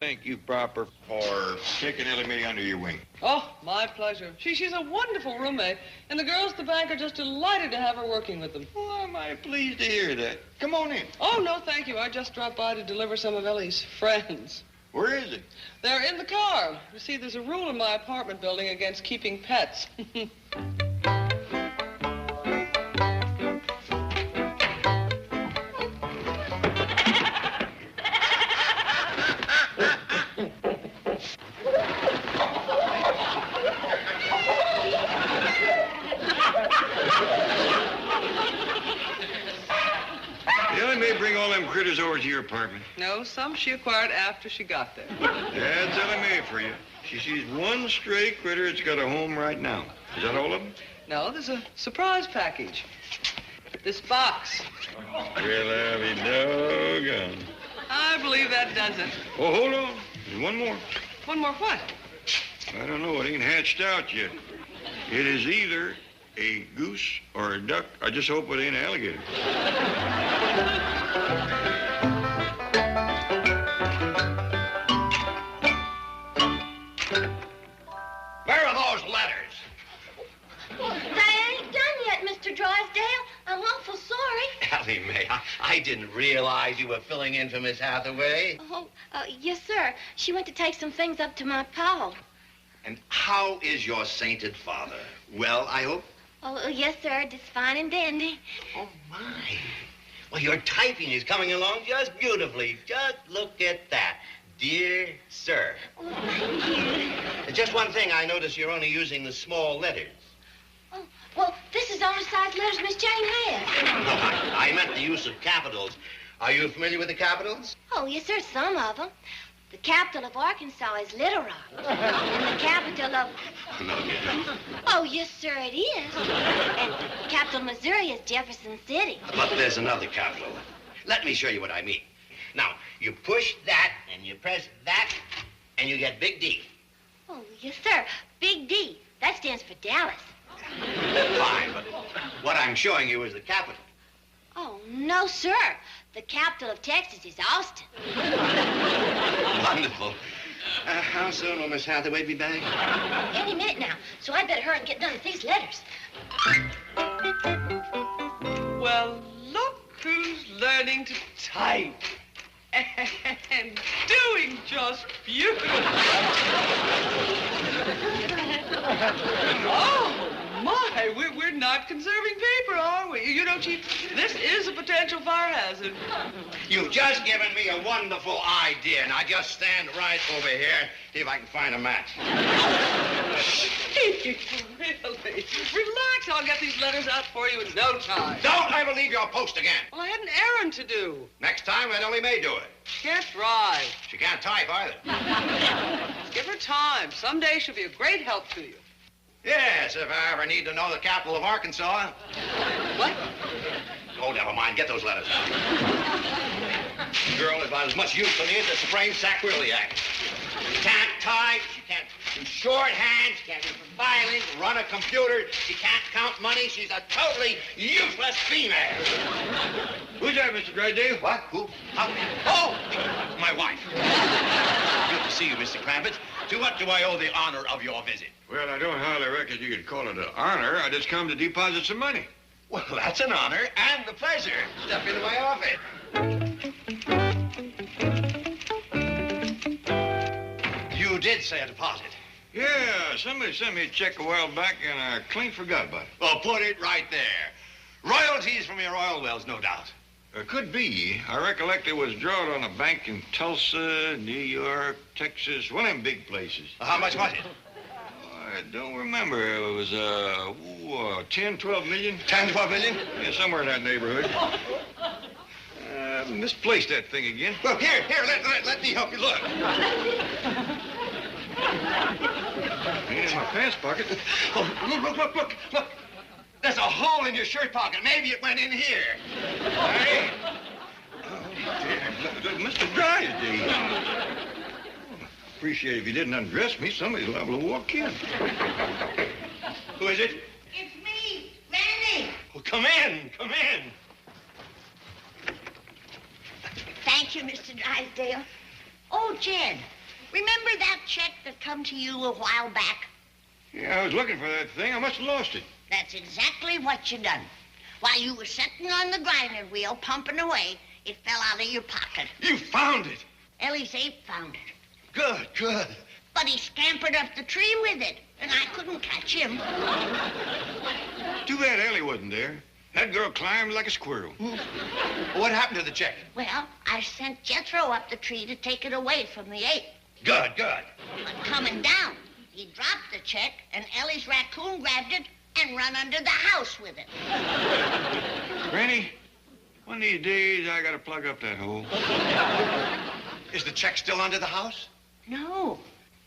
Thank you, Proper, for taking Ellie Mae under your wing. Oh, my pleasure. She's a wonderful roommate, and the girls at the bank are just delighted to have her working with them. Oh, am I pleased to hear that. Come on in. Oh, no, thank you. I just dropped by to deliver some of Ellie's friends. Where is it? They're in the car. You see, there's a rule in my apartment building against keeping pets. Critters over to your apartment? No, some she acquired after she got there. That's Ellie Mae for you. She sees one stray critter that's got a home right now. Is that all of them? No, there's a surprise package. This box. Well, I'll be doggone. I believe that does it. Oh, hold on. There's one more. One more what? I don't know. It ain't hatched out yet. It is either a goose or a duck. I just hope it ain't an alligator. Where are those letters? Well, they ain't done yet, Mr. Drysdale. I'm awful sorry. Ellie Mae, I didn't realize you were filling in for Miss Hathaway. Oh, yes, sir. She went to take some things up to my pa. And how is your sainted father? Well, I hope? Oh, yes, sir. Just fine and dandy. Oh, my. Well, your typing is coming along just beautifully. Just look at that. Dear sir. Oh, thank you. Just one thing, I notice you're only using the small letters. Oh, well, this is oversized letters Miss Jane has. No, I meant the use of capitals. Are you familiar with the capitals? Oh, yes, sir, some of them. The capital of Arkansas is Little Rock. And the capital of... No, you're not. Oh, yes, sir, it is. And the capital of Missouri is Jefferson City. But there's another capital. Let me show you what I mean. Now, you push that, and you press that, and you get Big D. Oh, yes, sir. Big D. That stands for Dallas. Fine, but what I'm showing you is the capital. Oh, no, sir. The capital of Texas is Austin. Wonderful. How soon will Miss Hathaway be back? Any minute now, so I'd better hurry and get done with these letters. Well, look who's learning to type. And doing just beautiful. Oh, my, we're not conserving paper, are we? You know, Chief, this is a potential fire hazard. You've just given me a wonderful idea. Now just stand right over here and see if I can find a match. Really? Relax, I'll get these letters out for you in no time. Don't ever leave your post again. Well, I had an errand to do. Next time, let Ellie Mae do it. Can't drive. She can't type either. Give her time. Someday she'll be a great help to you. Yes, if I ever need to know the capital of Arkansas. What? Oh, never mind. Get those letters out. The girl is about as much use to me as a sprained sacroiliac. She can't type. She can't do shorthand. She can't do violins, run a computer. She can't count money. She's a totally useless female. Who's that, Mr. Drysdale? What? Who? How? Oh, my wife. Good to see you, Mr. Crampett. To what do I owe the honor of your visit? Well, I don't hardly reckon you could call it an honor. I just come to deposit some money. Well, that's an honor and a pleasure. Step into my office. You did say a deposit. Yeah, somebody sent me a check a while back, and I clean forgot about it. Well, put it right there. Royalties from your oil wells, no doubt. Could be. I recollect it was drawn on a bank in Tulsa, New York, Texas, one of them big places. How much was it? I don't remember. It was, 10, 12 million. 10, 12 million? Yeah, somewhere in that neighborhood. Misplaced that thing again. Well, here, let me help you look. Ain't in my pants pocket. Oh, look. There's a hole in your shirt pocket. Maybe it went in here. Hey? Mr. Drysdale. Appreciate it if you didn't undress me. Somebody's liable to walk in. Who is it? It's me, Manny. Well, come in. Thank you, Mr. Drysdale. Oh, Jed, remember that check that come to you a while back? Yeah, I was looking for that thing. I must have lost it. That's exactly what you done. While you were sitting on the grinding wheel, pumping away, it fell out of your pocket. You found it. Ellie's ape found it. Good, good. But he scampered up the tree with it, and I couldn't catch him. Too bad Ellie wasn't there. That girl climbed like a squirrel. What happened to the check? Well, I sent Jethro up the tree to take it away from the ape. Good, good. But coming down, he dropped the check, and Ellie's raccoon grabbed it and run under the house with it. Granny, one of these days I gotta plug up that hole. Is the check still under the house? No,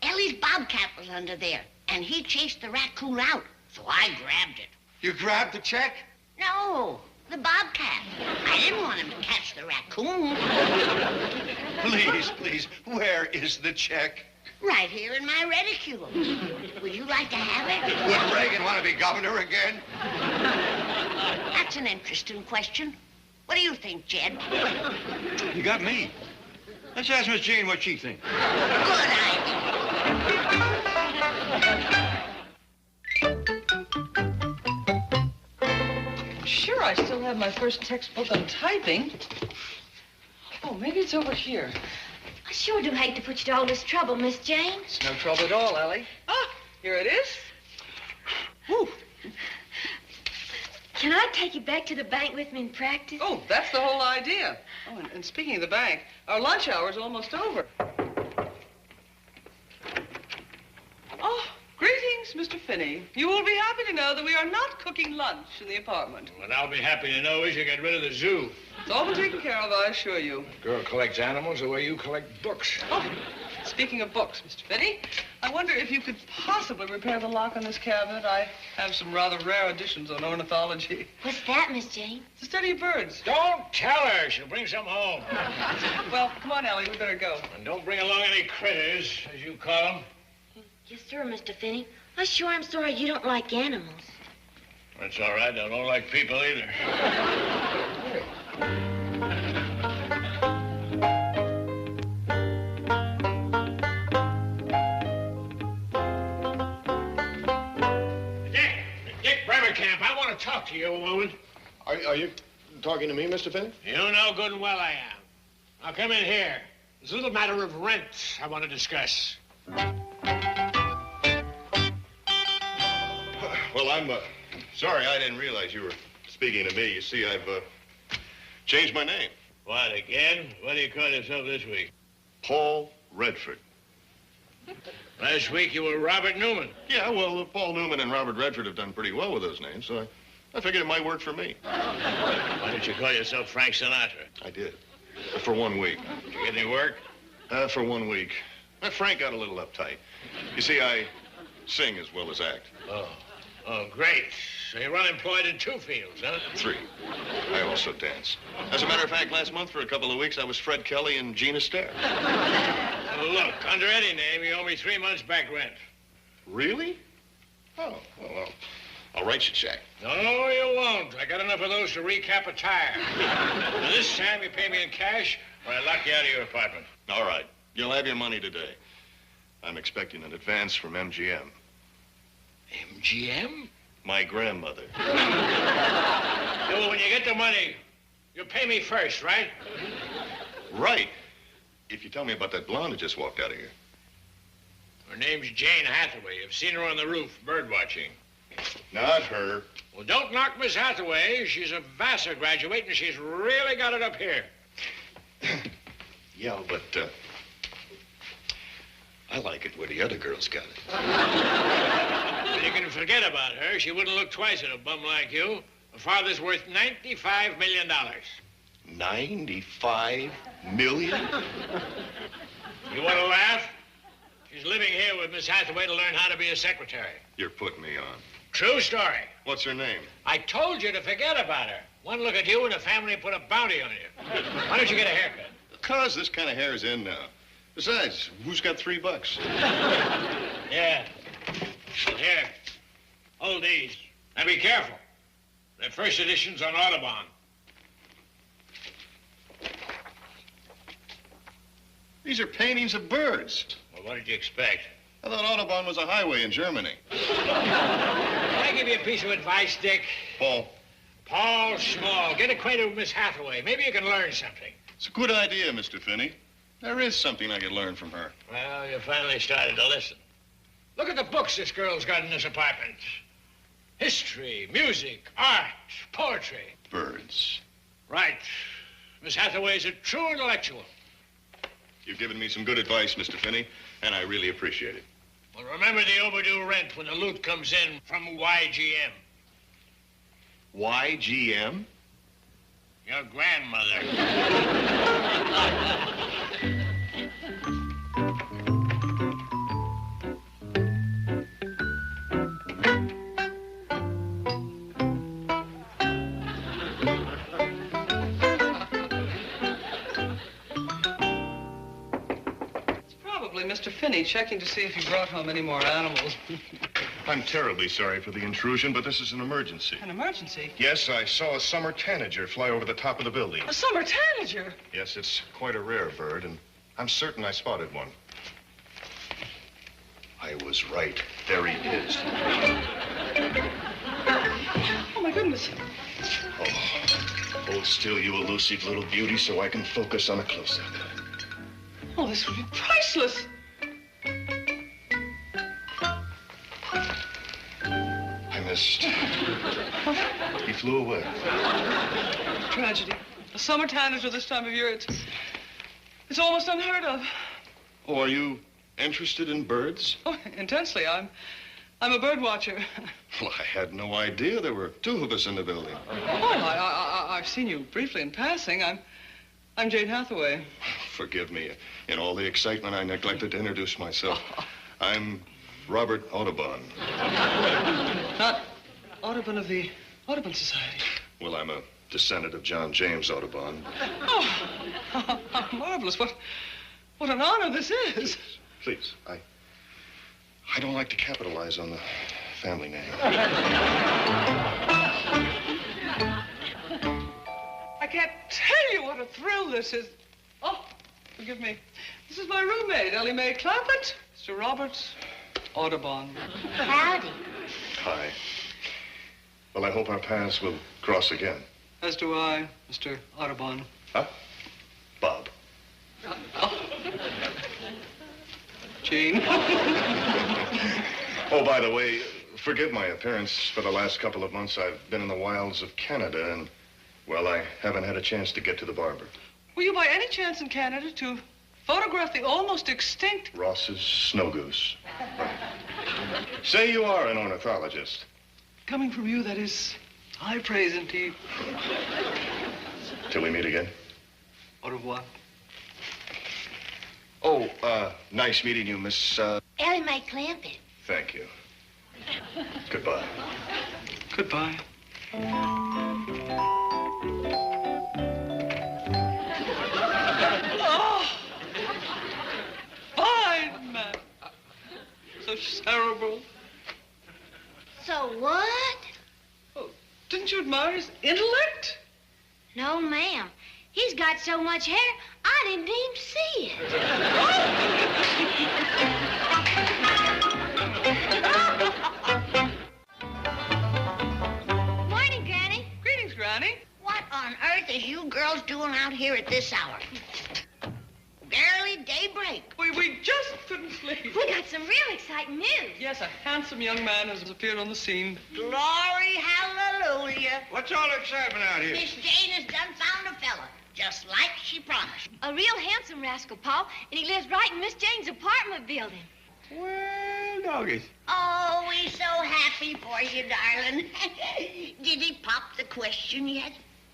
Ellie's bobcat was under there, and he chased the raccoon out, so I grabbed it. You grabbed the check? No, the bobcat. I didn't want him to catch the raccoon. Please, please, where is the check? Right here in my reticule. Would you like to have it? Would Reagan want to be governor again? That's an interesting question. What do you think, Jed? You got me. Let's ask Miss Jane what she thinks. Good idea. Sure, I still have my first textbook on typing. Oh, maybe it's over here. I sure do hate to put you to all this trouble, Miss Jane. It's no trouble at all, Ellie. Ah, here it is. Whew. Can I take you back to the bank with me and practice? Oh, that's the whole idea. Oh, and speaking of the bank, our lunch hour's almost over. Oh, greetings, Mr. Finney. You will be happy to know that we are not cooking lunch in the apartment. What I'll be happy to know is you get rid of the zoo. It's all been taken care of, I assure you. Girl collects animals the way you collect books. Oh, speaking of books, Mr. Finney, I wonder if you could possibly repair the lock on this cabinet. I have some rather rare editions on ornithology. What's that, Miss Jane? It's a study of birds. Don't tell her. She'll bring some home. Well, come on, Ellie, we better go. And don't bring along any critters, as you call them. Yes, sir, Mr. Finney. I sure am sorry you don't like animals. That's all right. I don't like people either. Dick Bremerkamp, I want to talk to you a moment. Are you talking to me, Mr. Finn? You know good and well I am. Now come in here. There's a little matter of rent I want to discuss. Well, I'm sorry. I didn't realize you were speaking to me. You see, I've changed my name. What, again? What do you call yourself this week? Paul Redford. Last week you were Robert Newman. Yeah, well, Paul Newman and Robert Redford have done pretty well with those names, so I figured it might work for me. Why don't you call yourself Frank Sinatra? I did. For 1 week. Did you get any work? For 1 week. Frank got a little uptight. You see, I sing as well as act. Oh, great. So you're unemployed in 2 fields, huh? 3. I also dance. As a matter of fact, last month for a couple of weeks, I was Fred Kelly and Gina Astaire. Well, look, under any name, you owe me 3 months back rent. Really? Oh, well, I'll write you a check. No, you won't. I got enough of those to recap a tire. Now, this time you pay me in cash, or I lock you out of your apartment. All right. You'll have your money today. I'm expecting an advance from MGM. MGM? My grandmother. Well, when you get the money, you pay me first, right? Right. If you tell me about that blonde that just walked out of here. Her name's Jane Hathaway. You've seen her on the roof, bird watching. Not her. Well, don't knock Miss Hathaway. She's a Vassar graduate, and she's really got it up here. Yeah, but, I like it where the other girls got it. But you can forget about her. She wouldn't look twice at a bum like you. Her father's worth $95 million. 95 million? You want to laugh? She's living here with Miss Hathaway to learn how to be a secretary. You're putting me on. True story. What's her name? I told you to forget about her. One look at you and the family put a bounty on you. Why don't you get a haircut? Because this kind of hair is in now. Besides, who's got $3? Yeah. Well, here. Hold these. Now be careful. They're first editions on Audubon. These are paintings of birds. Well, what did you expect? I thought Audubon was a highway in Germany. Can I give you a piece of advice, Dick? Paul, Paul Small, get acquainted with Miss Hathaway. Maybe you can learn something. it's a good idea, Mr. Finney. There is something I could learn from her. Well, you finally started to listen. Look at the books this girl's got in this apartment. History, music, art, poetry. Birds. Right. Miss Hathaway's a true intellectual. You've given me some good advice, Mr. Finney, and I really appreciate it. Well, remember the overdue rent when the loot comes in from YGM. YGM? Your grandmother. It's probably Mr. Finney checking to see if you brought home any more animals. I'm terribly sorry for the intrusion, but this is an emergency. An emergency? Yes, I saw a summer tanager fly over the top of the building. A summer tanager? Yes, it's quite a rare bird, and I'm certain I spotted one. I was right. There he is. Oh, my goodness. Oh, hold still, you elusive little beauty, so I can focus on a close-up. Oh, this would be priceless. I missed. He flew away. Tragedy. A summer tanager this time of year, it's almost unheard of. Oh, are you interested in birds? Oh, intensely. I'm a bird watcher. Well, I had no idea there were two of us in the building. Oh, I've seen you briefly in passing. I'm Jane Hathaway. Forgive me. In all the excitement, I neglected to introduce myself. I'm Robert Audubon. Not Audubon of the Audubon Society. Well, I'm a descendant of John James Audubon. Oh, how marvelous. What an honor this is. Please, I don't like to capitalize on the family name. I can't tell you what a thrill this is. Oh, forgive me. This is my roommate, Ellie Mae Clampett, Mr. Robert Audubon. Howdy. Hi. Well, I hope our paths will cross again. As do I, Mr. Audubon. Huh? Bob. Gene. Oh, by the way, forgive my appearance. For the last couple of months, I've been in the wilds of Canada, and, well, I haven't had a chance to get to the barber. Were you by any chance in Canada to photograph the almost extinct... Ross's snow goose. Say you are an ornithologist. Coming from you, that is high praise indeed. Till we meet again. Au revoir. Oh, nice meeting you, Miss, Ellie Mae Clampett. Thank you. Goodbye. Goodbye. Oh! Fine man. So cerebral. So what? Oh, didn't you admire his intellect? No, ma'am. He's got so much hair, I didn't even see it. Morning, Granny. Greetings, Granny. What on earth is you girls doing out here at this hour? Barely daybreak. We just couldn't sleep. We got some real exciting news. Yes, a handsome young man has appeared on the scene. Glory, hallelujah. What's all the excitement out here? Miss Jane has done found a fella, just like she promised. A real handsome rascal, Pa, and he lives right in Miss Jane's apartment building. Well, doggies. Oh, we're so happy for you, darling. Did he pop the question yet?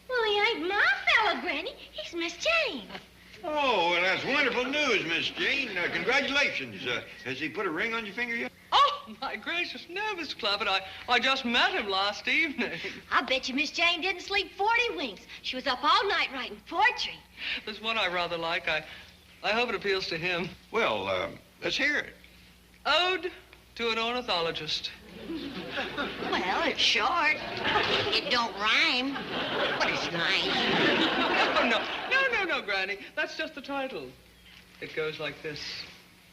Well, he ain't my fella, Granny. He's Miss Jane. Oh, well, that's wonderful news, Miss Jane. Congratulations. Has he put a ring on your finger yet? Oh, my gracious, no, Mr. Clampett. I just met him last evening. I bet you Miss Jane didn't sleep 40 winks. She was up all night writing poetry. There's one I rather like. I hope it appeals to him. Well, let's hear it. Ode to an ornithologist. Well, it's short. It don't rhyme, but it's nice. Oh, no, Granny. That's just the title. It goes like this.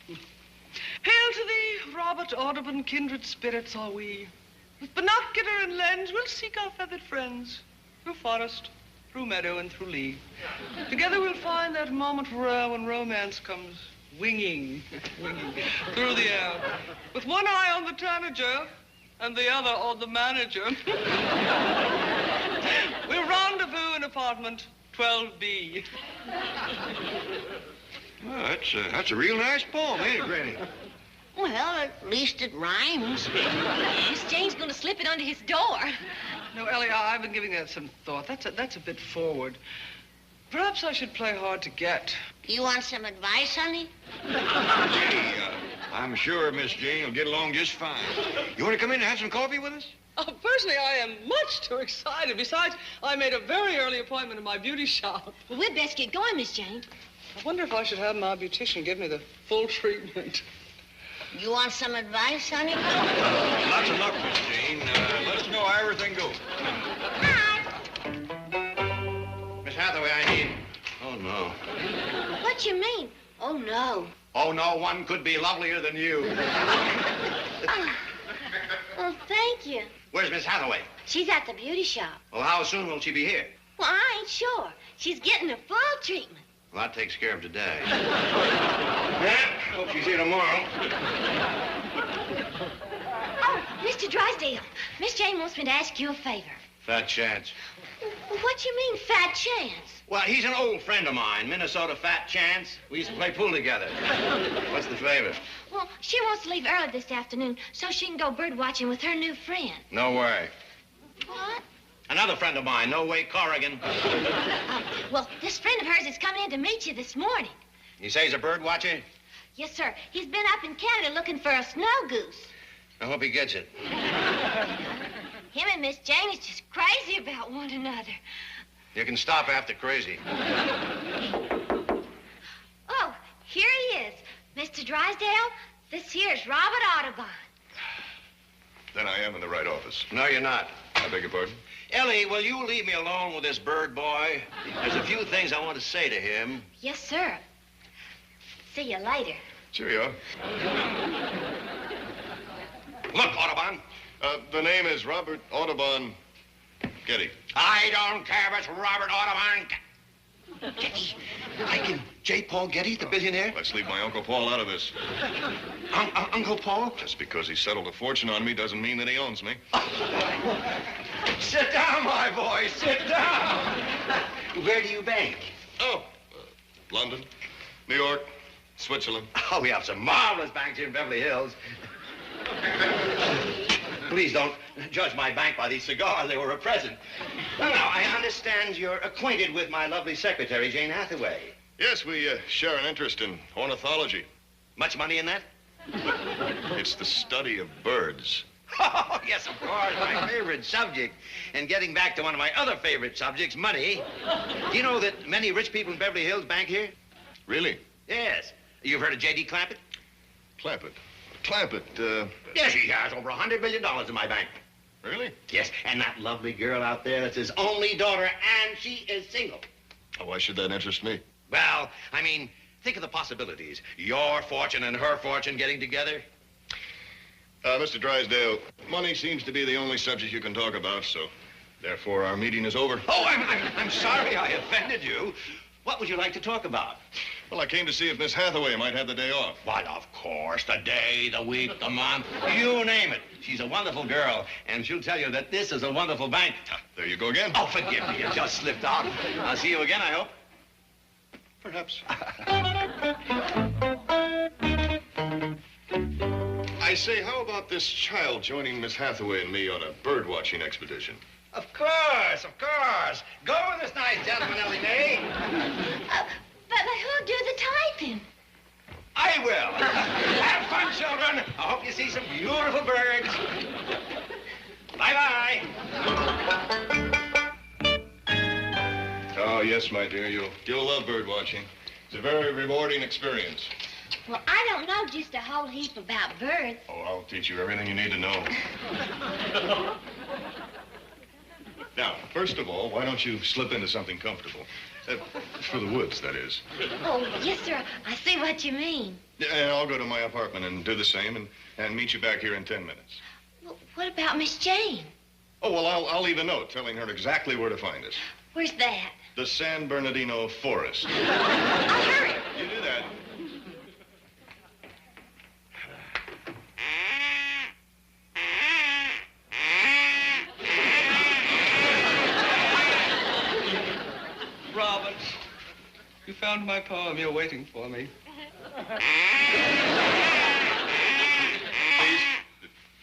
Hail to thee, Robert Audubon, kindred spirits are we. With binocular and lens, we'll seek our feathered friends. Through forest, through meadow, and through lea. Together we'll find that moment rare when romance comes winging through the air. With one eye on the tanager and the other on the manager. We'll rendezvous in apartment 12B. Well, that's a real nice poem, ain't it, Granny? Well, at least it rhymes. Miss Jane's gonna slip it under his door. No, Ellie, I've been giving that some thought. That's a bit forward. Perhaps I should play hard to get. You want some advice, honey? Gee, I'm sure Miss Jane will get along just fine. You want to come in and have some coffee with us? Oh, personally, I am much too excited. Besides, I made a very early appointment in my beauty shop. Well, we'd best get going, Miss Jane. I wonder if I should have my beautician give me the full treatment. You want some advice, honey? Lots of luck, Miss Jane. Let us know how everything goes. Miss Hathaway, I need... Oh, no. What you mean? Oh, no. Oh, no one could be lovelier than you. Well, thank you. Where's Miss Hathaway? She's at the beauty shop. Well, how soon will she be here? Well, I ain't sure. She's getting a full treatment. Well, that takes care of today. Hope she's here tomorrow. Oh, Mr. Drysdale, Miss Jane wants me to ask you a favor. Fat Chance. What you mean, Fat Chance? Well, he's an old friend of mine, Minnesota Fat Chance. We used to play pool together. What's the favor? Well, she wants to leave early this afternoon so she can go bird watching with her new friend. No way. What? Another friend of mine, No Way Corrigan. Well, this friend of hers is coming in to meet you this morning. You say he's a bird watcher? Yes, sir. He's been up in Canada looking for a snow goose. I hope he gets it. Him and Miss Jane is just crazy about one another. You can stop after crazy. Oh, here he is. Mr. Drysdale, this here's Robert Audubon. Then I am in the right office. No, you're not. I beg your pardon? Ellie, will you leave me alone with this bird boy? There's a few things I want to say to him. Yes, sir. See you later. Cheerio. Look, Audubon. The name is Robert Audubon Getty. I don't care if it's Robert Audubon. Getty? Like in J. Paul Getty, the billionaire? Let's leave my Uncle Paul out of this. Uncle Paul? Just because he settled a fortune on me doesn't mean that he owns me. Sit down, my boy, sit down. Where do you bank? Oh, London, New York, Switzerland. Oh, we have some marvelous banks here in Beverly Hills. Please don't judge my bank by these cigars. They were a present. Now, I understand you're acquainted with my lovely secretary, Jane Hathaway. Yes, we share an interest in ornithology. Much money in that? It's the study of birds. Oh, yes, of course, my favorite subject. And getting back to one of my other favorite subjects, money. Do you know that many rich people in Beverly Hills bank here? Really? Yes. You've heard of J.D. Clampett? Clampett. Clampett, Yes, he has over $100 million in my bank. really? Yes, and that lovely girl out there, that's his only daughter, and she is single. Oh, why should that interest me? Well, I mean, think of the possibilities. Your fortune and her fortune getting together. Mr. Drysdale, money seems to be the only subject you can talk about, so therefore our meeting is over. Oh, I'm sorry I offended you. What would you like to talk about? Well, I came to see if Miss Hathaway might have the day off. Why, of course, the day, the week, the month, you name it. She's a wonderful girl, and she'll tell you that this is a wonderful bank. There you go again. Oh, forgive me, it just slipped out. I'll see you again, I hope. Perhaps. I say, how about this child joining Miss Hathaway and me on a bird-watching expedition? Of course, of course. Go with this nice gentleman, Ellie Mae. But who'll do the typing? I will. Have fun, children. I hope you see some beautiful birds. Bye-bye. Oh, yes, my dear. You'll love bird-watching. It's a very rewarding experience. Well, I don't know just a whole heap about birds. Oh, I'll teach you everything you need to know. Now, first of all, why don't you slip into something comfortable? For the woods, that is. Oh, yes, sir. I see what you mean. Yeah, and I'll go to my apartment and do the same and meet you back here in 10 minutes. Well, what about Miss Jane? Oh, well, I'll leave a note telling her exactly where to find us. Where's that? The San Bernardino Forest. I'll hurry. You do that. Robert, you found my poem. You're waiting for me. Please,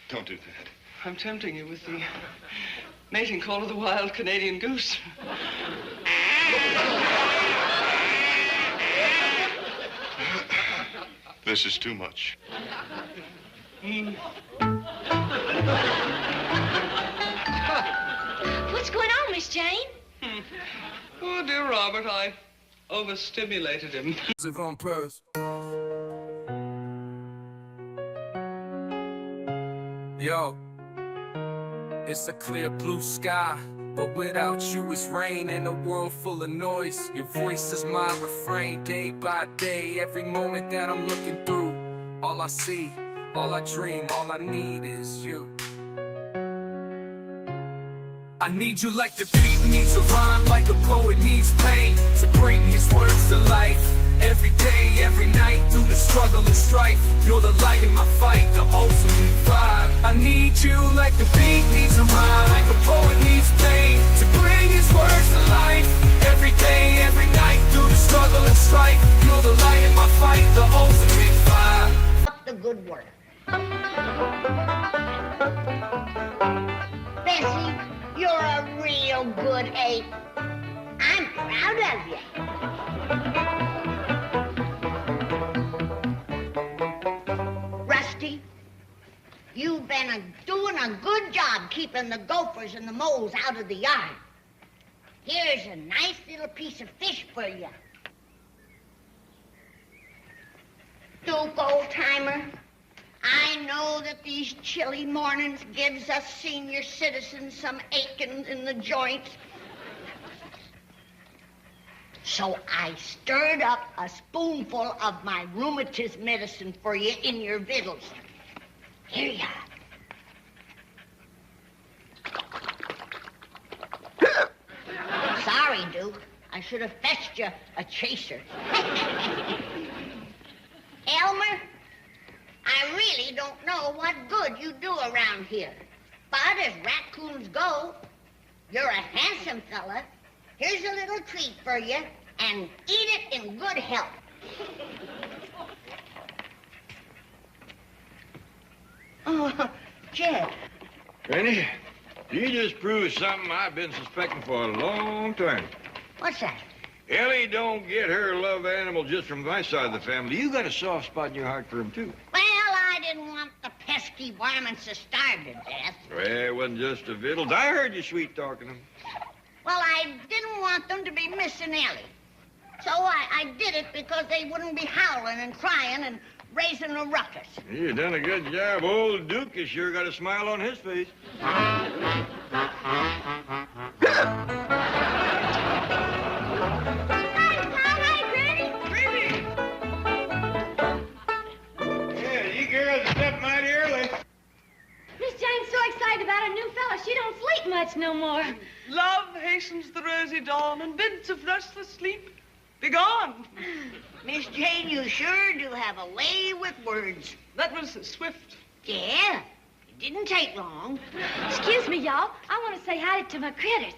don't do that. I'm tempting you with the mating call of the wild Canadian goose. This is too much. What's going on, Miss Jane? Oh, dear Robert, I overstimulated him. On purse. Yo, it's a clear blue sky, but without you it's rain and a world full of noise. Your voice is my refrain, day by day, every moment that I'm looking through. All I see, all I dream, all I need is you. I need you like the beat needs a rhyme, like a poet needs pain, to bring his words to life. Every day, every night, through the struggle and strife, you're the light in my fight, the ultimate vibe. I need you like the beat needs a rhyme, like a poet needs pain, to bring his words to life. Every day, every night, through the struggle and strife, you're the light in my fight, the ultimate vibe. Up the good work. Bessie, you're a real good ape. I'm proud of you. Rusty, you've been doing a good job keeping the gophers and the moles out of the yard. Here's a nice little piece of fish for you. Duke, old-timer, I know that these chilly mornings gives us senior citizens some aching in the joints. So I stirred up a spoonful of my rheumatism medicine for you in your victuals. Here you are. Sorry, Duke. I should have fetched you a chaser. Elmer, I really don't know what good you do around here. But as raccoons go, you're a handsome fella. Here's a little treat for you, and eat it in good health. Oh, Jed. Granny, you just proved something I've been suspecting for a long time. What's that? Ellie don't get her love animal just from my side of the family. You got a soft spot in your heart for him, too. Well, I didn't want the pesky varmints to starve to death. Well, it wasn't just the victuals. I heard you sweet-talking them. Well, I didn't want them to be missing Ellie. So I did it because they wouldn't be howling and crying and raising a ruckus. You done a good job. Old Duke has sure got a smile on his face. Yeah, you girls are stepping mighty early. Miss Jane's so excited about a new fella, she don't sleep much no more. Love hastens the rosy dawn and bids of restless sleep begone. Miss Jane, you sure do have a way with words. That was swift. Yeah, it didn't take long. Excuse me, y'all. I want to say hi to my critters.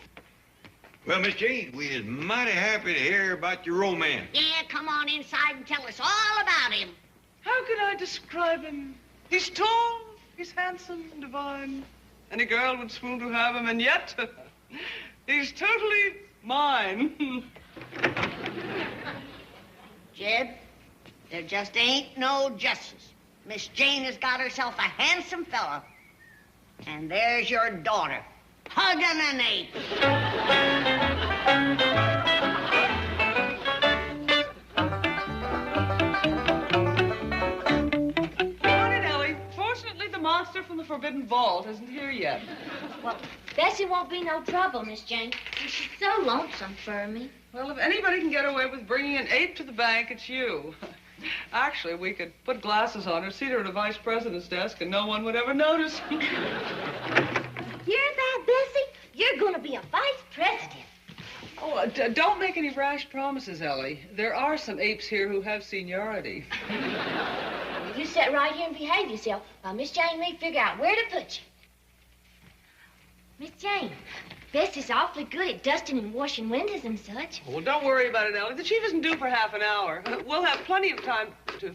Well, Miss Jane, we is mighty happy to hear about your romance. Yeah, come on inside and tell us all about him. How can I describe him? He's tall, he's handsome, divine. Any girl would swoon to have him, and yet he's totally mine. Jed, there just ain't no justice. Miss Jane has got herself a handsome fellow. And there's your daughter, hugging an ape. Darn it, Ellie. Fortunately, the monster from the Forbidden Vault isn't here yet. Well, Bessie won't be no trouble, Miss Jane. She's so lonesome for me. Well, if anybody can get away with bringing an ape to the bank, it's you. Actually, we could put glasses on her, seat her at a vice president's desk, and no one would ever notice. Hear that, Bessie? You're going to be a vice president. Oh, don't make any rash promises, Ellie. There are some apes here who have seniority. You sit right here and behave yourself while Miss Jane and me figure out where to put you. Miss Jane, Bessie's awfully good at dusting and washing windows and such. Well, don't worry about it, Ellie. The chief isn't due for half an hour. We'll have plenty of time to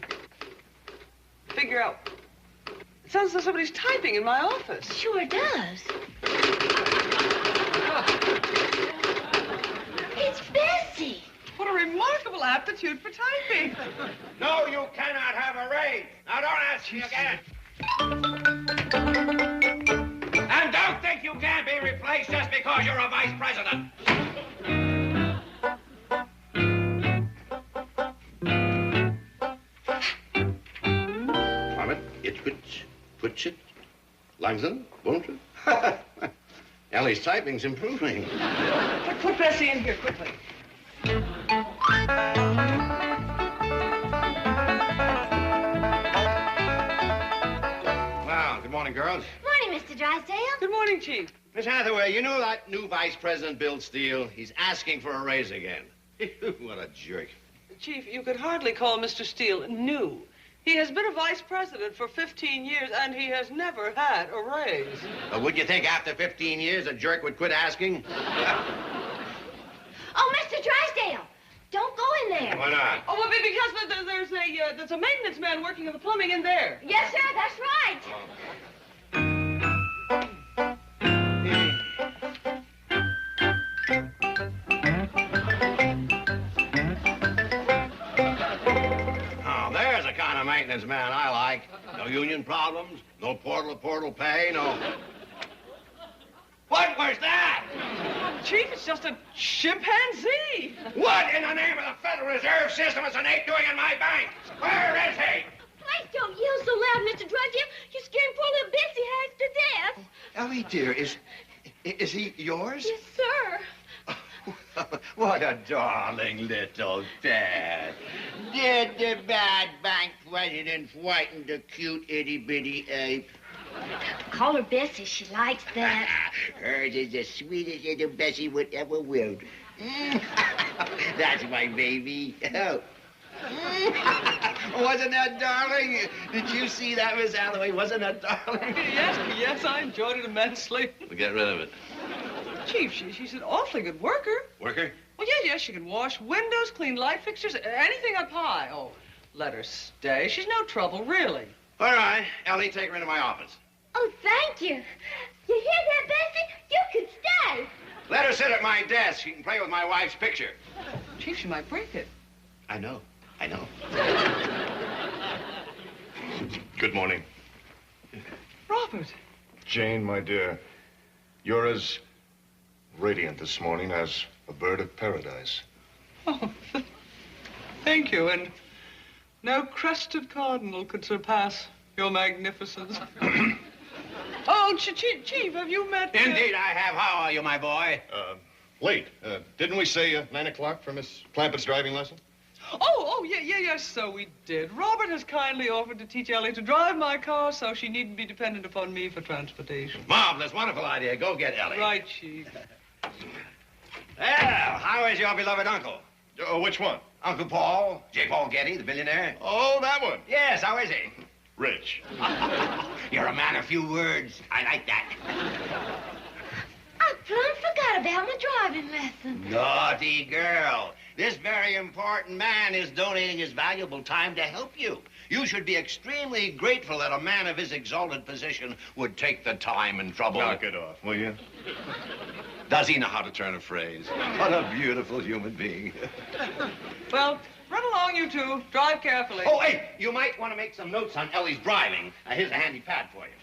figure out. It sounds as though somebody's typing in my office. Sure does. It's Bessie. What a remarkable aptitude for typing. No, you cannot have a raise. Now, don't ask me again. And don't think you can't be replaced just because you're a vice president. Vomit, itch, put it, langsam, won't you? Ellie's typing's improving. Put Bessie in here quickly. Well, good morning, girls. Morning, Mr. Drysdale. Good morning, Chief. Miss Hathaway, you know that new vice president, Bill Steele? He's asking for a raise again. What a jerk. Chief, you could hardly call Mr. Steele new. He has been a vice president for 15 years, and he has never had a raise. Would you think after 15 years a jerk would quit asking? Oh, Mr. Drysdale, don't go in there. Why not? Oh, well, because there's a maintenance man working on the plumbing in there. Yes, sir, that's right. Oh, there's the kind of maintenance man I like. No union problems, no portal pay, no... What was that? Chief, it's just a chimpanzee. What in the name of the Federal Reserve System is an ape doing in my bank? Where is he? Please don't yell so loud, Mr. Drysdale. You're scaring poor little Bessie half to death. Ellie, dear, is he yours? Yes, sir. What a darling little dad. Did the bad bank president frighten the cute itty-bitty ape? Call her Bessie. She likes that. Hers is the sweetest little Bessie would ever will. That's my baby. Oh. Wasn't that darling? Did you see that, Miss Hathaway? Wasn't that darling? Yes, I enjoyed it immensely. We'll get rid of it. Chief, she's an awfully good worker. Worker? Well, yes, she can wash windows, clean light fixtures, anything on pie. Oh, let her stay. She's no trouble, really. All right, Ellie, take her into my office. Oh, thank you. You hear that, Bessie? You could stay. Let her sit at my desk. She can play with my wife's picture. Chief, she might break it. I know. Good morning. Robert. Jane, my dear, you're as radiant this morning as a bird of paradise. Oh, thank you, and no crested cardinal could surpass your magnificence. Oh, Chief, have you met... Indeed, I have. How are you, my boy? Late. Didn't we say 9 o'clock for Miss Clampett's driving lesson? Yes, so we did. Robert has kindly offered to teach Ellie to drive my car so she needn't be dependent upon me for transportation. Marvelous, wonderful idea. Go get Ellie. Right, Chief. Well, how is your beloved uncle? Which one? Uncle Paul, J. Paul Getty, the billionaire. Oh, that one. Yes, how is he? Rich. You're a man of few words. I like that. I plumb forgot about my driving lesson. Naughty girl. This very important man is donating his valuable time to help you. You should be extremely grateful that a man of his exalted position would take the time and trouble. Knock it off, will you? Does he know how to turn a phrase? What a beautiful human being. Well, run along, you two. Drive carefully. Oh, hey, you might want to make some notes on Ellie's driving. Here's a handy pad for you.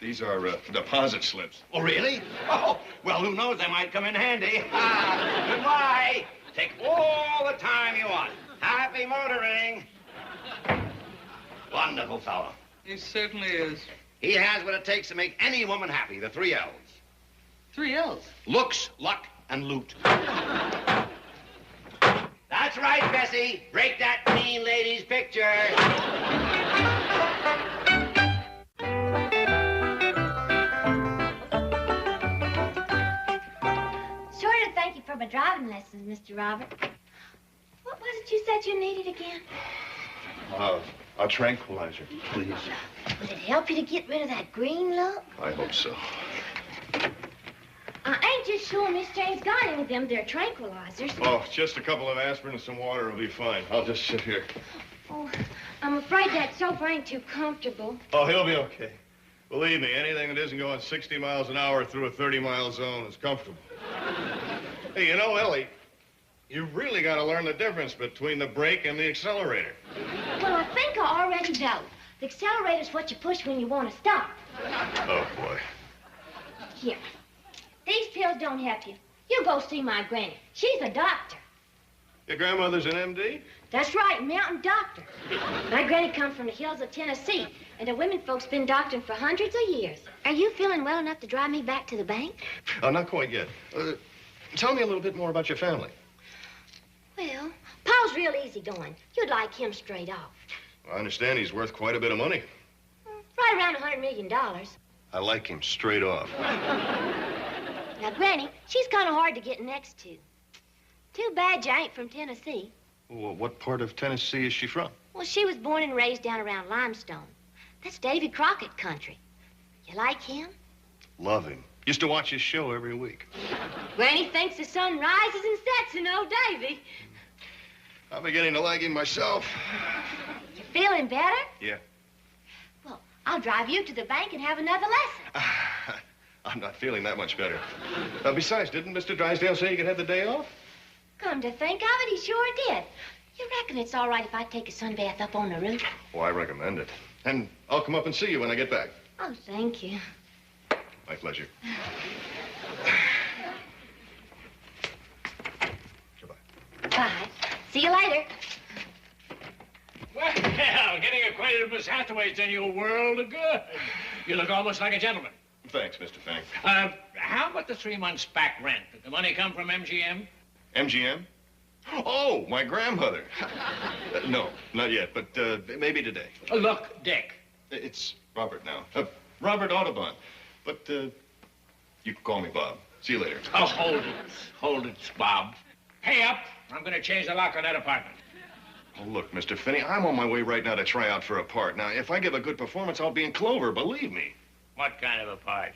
These are deposit slips. Oh, really? Oh, well, who knows? They might come in handy. Goodbye. Take all the time you want. Happy motoring. Wonderful fellow. He certainly is. He has what it takes to make any woman happy, the 3 L's. 3 L's. Looks, luck, and loot. That's right, Bessie. Break that mean lady's picture. Sort of thank you for my driving lessons, Mr. Robert. What was it you said you needed again? A tranquilizer, please. Would it help you to get rid of that green look? I hope so. I ain't just sure Miss Jane's got any of them there tranquilizers. Oh, just a couple of aspirin and some water will be fine. I'll just sit here. Oh, I'm afraid that sofa ain't too comfortable. Oh, he'll be okay. Believe me, anything that isn't going 60 miles an hour through a 30-mile zone is comfortable. Hey, you know, Ellie, you really got to learn the difference between the brake and the accelerator. Well, I think I already know. The accelerator's what you push when you want to stop. Oh, boy. Here. These pills don't help you. You go see my granny. She's a doctor. Your grandmother's an MD? That's right, mountain doctor. My granny come from the hills of Tennessee, and the women folks been doctoring for hundreds of years. Are you feeling well enough to drive me back to the bank? Oh, not quite yet. Tell me a little bit more about your family. Well, Pa's real easygoing. You'd like him straight off. I understand he's worth quite a bit of money. Right around $100 million. I like him straight off. Now, Granny, she's kind of hard to get next to. Too bad you ain't from Tennessee. Well, what part of Tennessee is she from? Well, she was born and raised down around Limestone. That's Davy Crockett country. You like him? Love him. Used to watch his show every week. Granny thinks the sun rises and sets in old Davy. I'm beginning to like him myself. You feeling better? Yeah. Well, I'll drive you to the bank and have another lesson. I'm not feeling that much better. Besides, didn't Mr. Drysdale say you could have the day off? Come to think of it, he sure did. You reckon it's all right if I take a sunbath up on the roof? Oh, I recommend it. And I'll come up and see you when I get back. Oh, thank you. My pleasure. Goodbye. Bye. See you later. Well, getting acquainted with Miss Hathaway's done you a world of good. You look almost like a gentleman. Thanks, Mr. Fang. How about the 3 months back rent? Did the money come from MGM? MGM? Oh, my grandmother. No, not yet, but maybe today. Look, Dick. It's Robert now. Robert Audubon. But you can call me Bob. See you later. Oh, hold it, Bob. Pay up, or I'm going to change the lock on that apartment. Oh, look, Mr. Finney, I'm on my way right now to try out for a part. Now, if I give a good performance, I'll be in Clover, believe me. What kind of a part?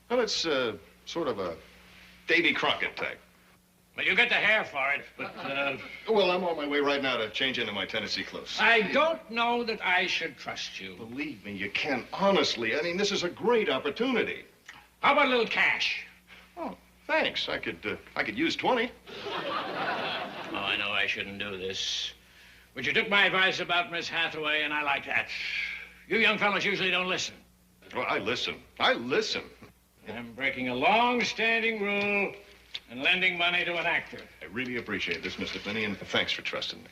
Well, it's sort of a Davy Crockett type. Well, you get the hair for it, but, Well, I'm on my way right now to change into my Tennessee clothes. I don't know that I should trust you. Believe me, you can. Honestly, I mean, this is a great opportunity. How about a little cash? Oh, thanks. I could use 20. Oh, I know I shouldn't do this. But you took my advice about Miss Hathaway, and I like that. You young fellows usually don't listen. Well, I listen. I listen. I'm breaking a long-standing rule and lending money to an actor. I really appreciate this, Mr. Finney, and thanks for trusting me.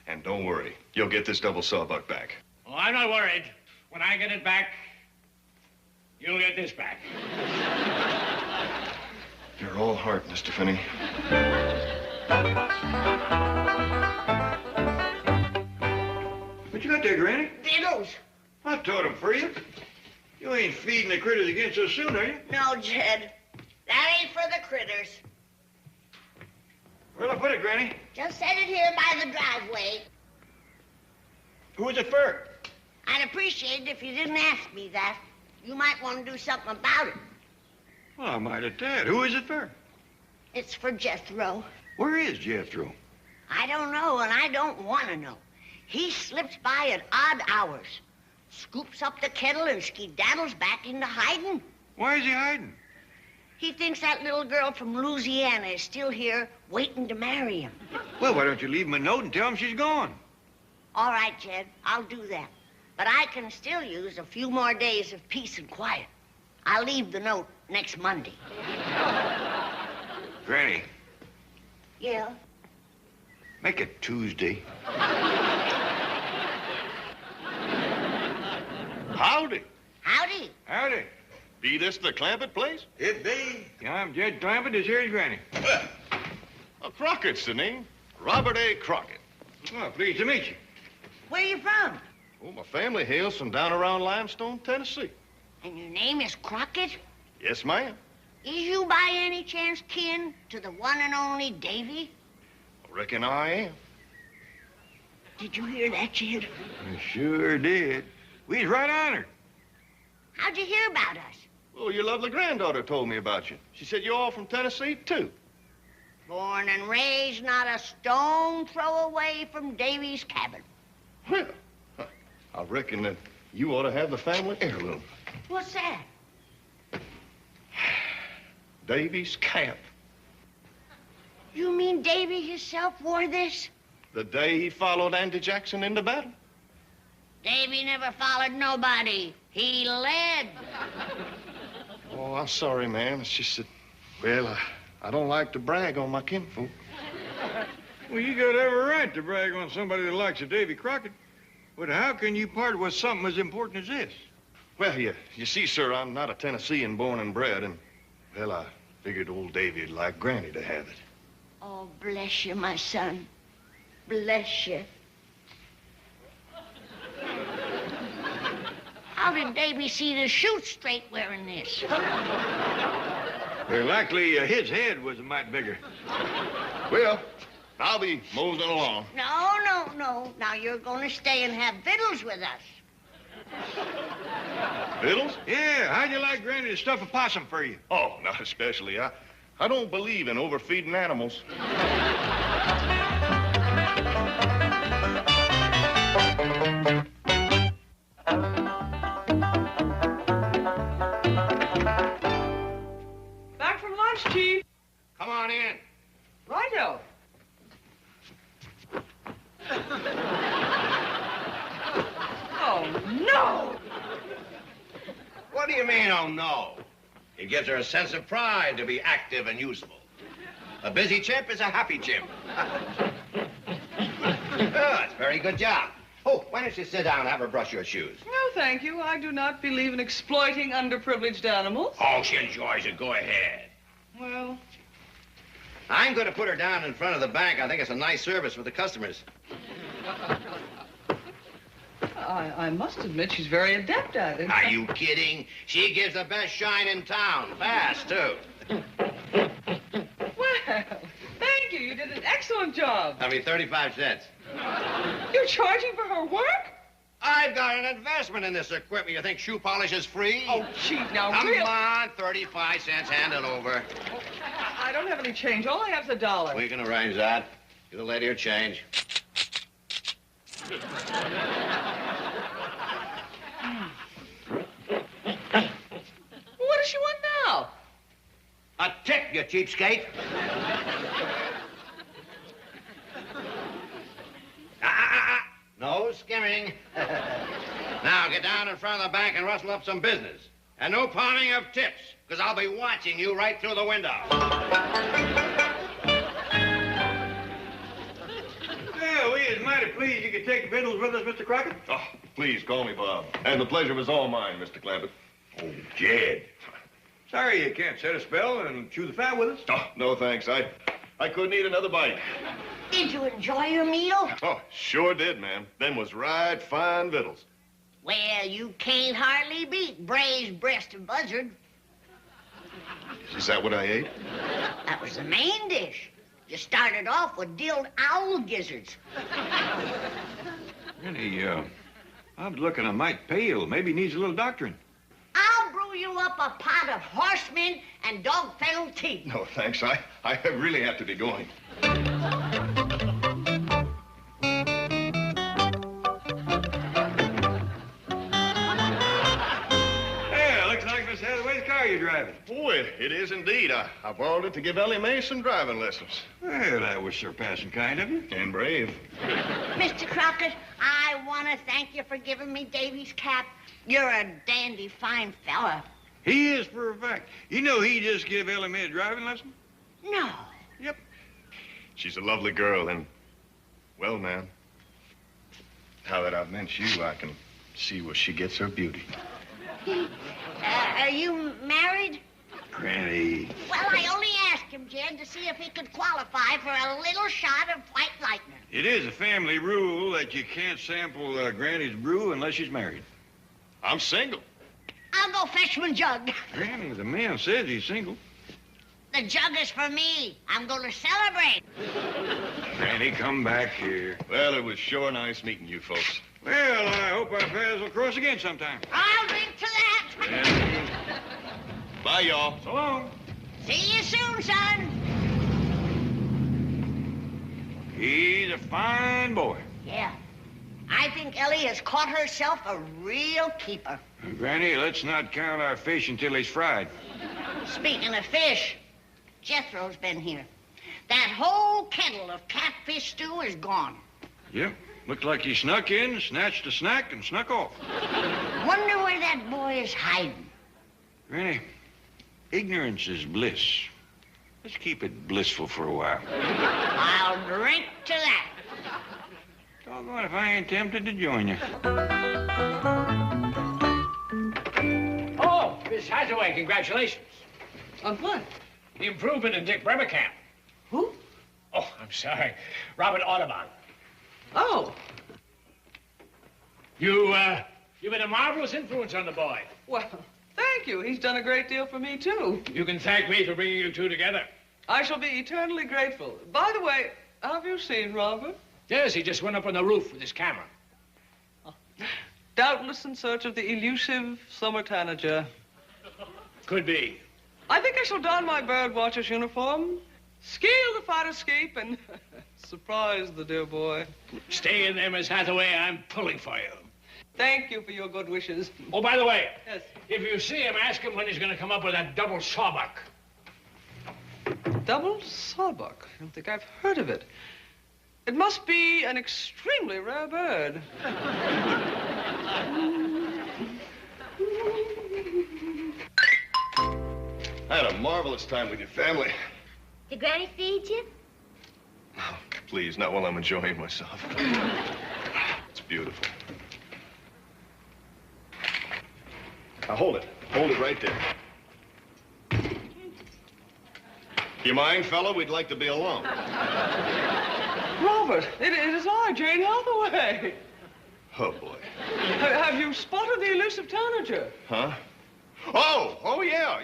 And don't worry, you'll get this double sawbuck back. Oh, I'm not worried. When I get it back, you'll get this back. You're all heart, Mr. Finney. What you got there, Granny? Diddles. I taught him for you. You ain't feeding the critters again so soon, are you? No, Jed. That ain't for the critters. Where'll I put it, Granny? Just set it here by the driveway. Who is it for? I'd appreciate it if you didn't ask me that. You might want to do something about it. Well, I might at that. Who is it for? It's for Jethro. Where is Jethro? I don't know, and I don't want to know. He slips by at odd hours, scoops up the kettle and skedaddles back into hiding. Why is he hiding? He thinks that little girl from Louisiana is still here waiting to marry him. Well, why don't you leave him a note and tell him she's gone? All right, Jed, I'll do that. But I can still use a few more days of peace and quiet. I'll leave the note next Monday. Granny, Yeah? make it Howdy. Howdy. Howdy. Be this the Clampett place? It be. Yeah, I'm Jed Clampett. This here's Granny. Crockett's the name. Robert A. Crockett. Well, pleased to meet you. Where you from? Oh, my family hails from down around Limestone, Tennessee. And your name is Crockett? Yes, ma'am. Is you by any chance kin to the one and only Davy? Reckon I am. Did you hear that, Jed? I sure did. We's right honored. How'd you hear about us? Oh, your lovely granddaughter told me about you. She said you're all from Tennessee, too. Born and raised not a stone throw away from Davy's cabin. Well, I reckon that you ought to have the family heirloom. What's that? Davy's cap. You mean Davy himself wore this? The day he followed Andy Jackson into battle. Davy never followed nobody. He led. Oh, I'm sorry, ma'am. It's just that, well, I don't like to brag on my kinfolk. Well, you got every right to brag on somebody that likes a Davy Crockett. But how can you part with something as important as this? Well, you see, sir, I'm not a Tennessean born and bred, and, well, I figured old Davy'd like Granny to have it. Oh, bless you, my son. Bless you. How did Davy see to shoot straight wearing this? Well, likely his head was a mite bigger. Well, I'll be moseying along. No, no, no. Now you're going to stay and have victuals with us. Vittles? Yeah, how'd you like Granny to stuff a possum for you? Oh, not especially. I don't believe in overfeeding animals. Back from lunch, Chief. Come on in. Righto. Oh, no! What do you mean, oh, no? It gives her a sense of pride to be active and useful. A busy chimp is a happy chimp. Good, very good job. Oh, why don't you sit down and have her brush your shoes? No, thank you. I do not believe in exploiting underprivileged animals. Oh, she enjoys it. Go ahead. Well, I'm going to put her down in front of the bank. I think it's a nice service for the customers. I must admit she's very adept at it. Are you kidding? She gives the best shine in town. Fast, too. Well, thank you. You did an excellent job. That'll be 35 cents. You're charging for her work? I've got an investment in this equipment. You think shoe polish is free? Oh, Chief, now Come really. on, 35 cents. Hand it over. I don't have any change. All I have is $1. We can arrange that. Give the lady her change. What does she want now? A tip, you cheapskate. No skimming. Now get down in front of the bank and rustle up some business. And no pawning of tips, because I'll be watching you right through the window. Well, we is mighty pleased you could take the victuals with us, Mr. Crockett. Oh, please call me Bob. And the pleasure was all mine, Mr. Clampett. Oh, Jed. Sorry you can't set a spell and chew the fat with us. Oh, no thanks. I couldn't eat another bite. Did you enjoy your meal? Oh, sure did, ma'am. Them was right fine victuals. Well, you can't hardly beat braised breast of buzzard. Is that what I ate? That was the main dish. You started off with dilled owl gizzards. Really, I was looking a mite pale. Maybe he needs a little doctoring. I'll brew you up a pot of horsemen and dog-fennel tea. No, thanks. I really have to be going. Yeah, looks like Miss Hathaway's car you're driving. Oh, it is indeed. I borrowed it to give Ellie Mae some driving lessons. Well, that was surpassing kind of you. And brave. Mr. Crockett, I want to thank you for giving me Davy's cap. You're a dandy fine fella. He is, for a fact. You know he just give Ellie Mae a driving lesson? No. Yep. She's a lovely girl, and, well, ma'am, now that I've met you, I can See where she gets her beauty. Are you married? Granny. Well, I only asked him, Jed, to see if he could qualify for a little shot of white lightning. It is a family rule that you can't sample Granny's brew unless she's married. I'm single. I'll go fetch my jug. Granny, the man says he's single. The jug is for me. I'm going to celebrate. Granny, come back here. Well, it was sure nice meeting you folks. Well, I hope our paths will cross again sometime. I'll drink to that. Bye, y'all. So long. See you soon, son. He's a fine boy. Yeah. I think Ellie has caught herself a real keeper. Granny, let's not count our fish until he's fried. Speaking of fish, Jethro's been here. That whole kettle of catfish stew is gone. Yep. Looked like he snuck in, snatched a snack, and snuck off. Wonder where that boy is hiding. Granny, ignorance is bliss. Let's keep it blissful for a while. I'll drink to that. Doggone if I ain't tempted to join you. Oh, Miss Hathaway, congratulations. On what? The improvement in Dick Bremerkamp. Who? Oh, I'm sorry. Robert Audubon. Oh. You've been a marvelous influence on the boy. Well, thank you. He's done a great deal for me, too. You can thank me for bringing you two together. I shall be eternally grateful. By the way, have you seen Robert? Yes, he just went up on the roof with his camera. Doubtless in search of the elusive summer tanager. Could be. I think I shall don my bird watcher's uniform, scale the fire escape, and surprise the dear boy. Stay in there, Miss Hathaway. I'm pulling for you. Thank you for your good wishes. Oh, by the way, Yes. if you see him, ask him when he's going to come up with that double sawbuck. Double sawbuck. I don't think I've heard of it. It must be an extremely rare bird. I had a marvelous time with your family. Did Granny feed you? Oh, please, not while I'm enjoying myself. It's beautiful. Now, hold it. Hold it right there. You mind, fella? We'd like to be alone. Robert, it is I, Jane Hathaway. Oh, boy. Have you spotted the elusive tanager? Huh? Oh, yeah.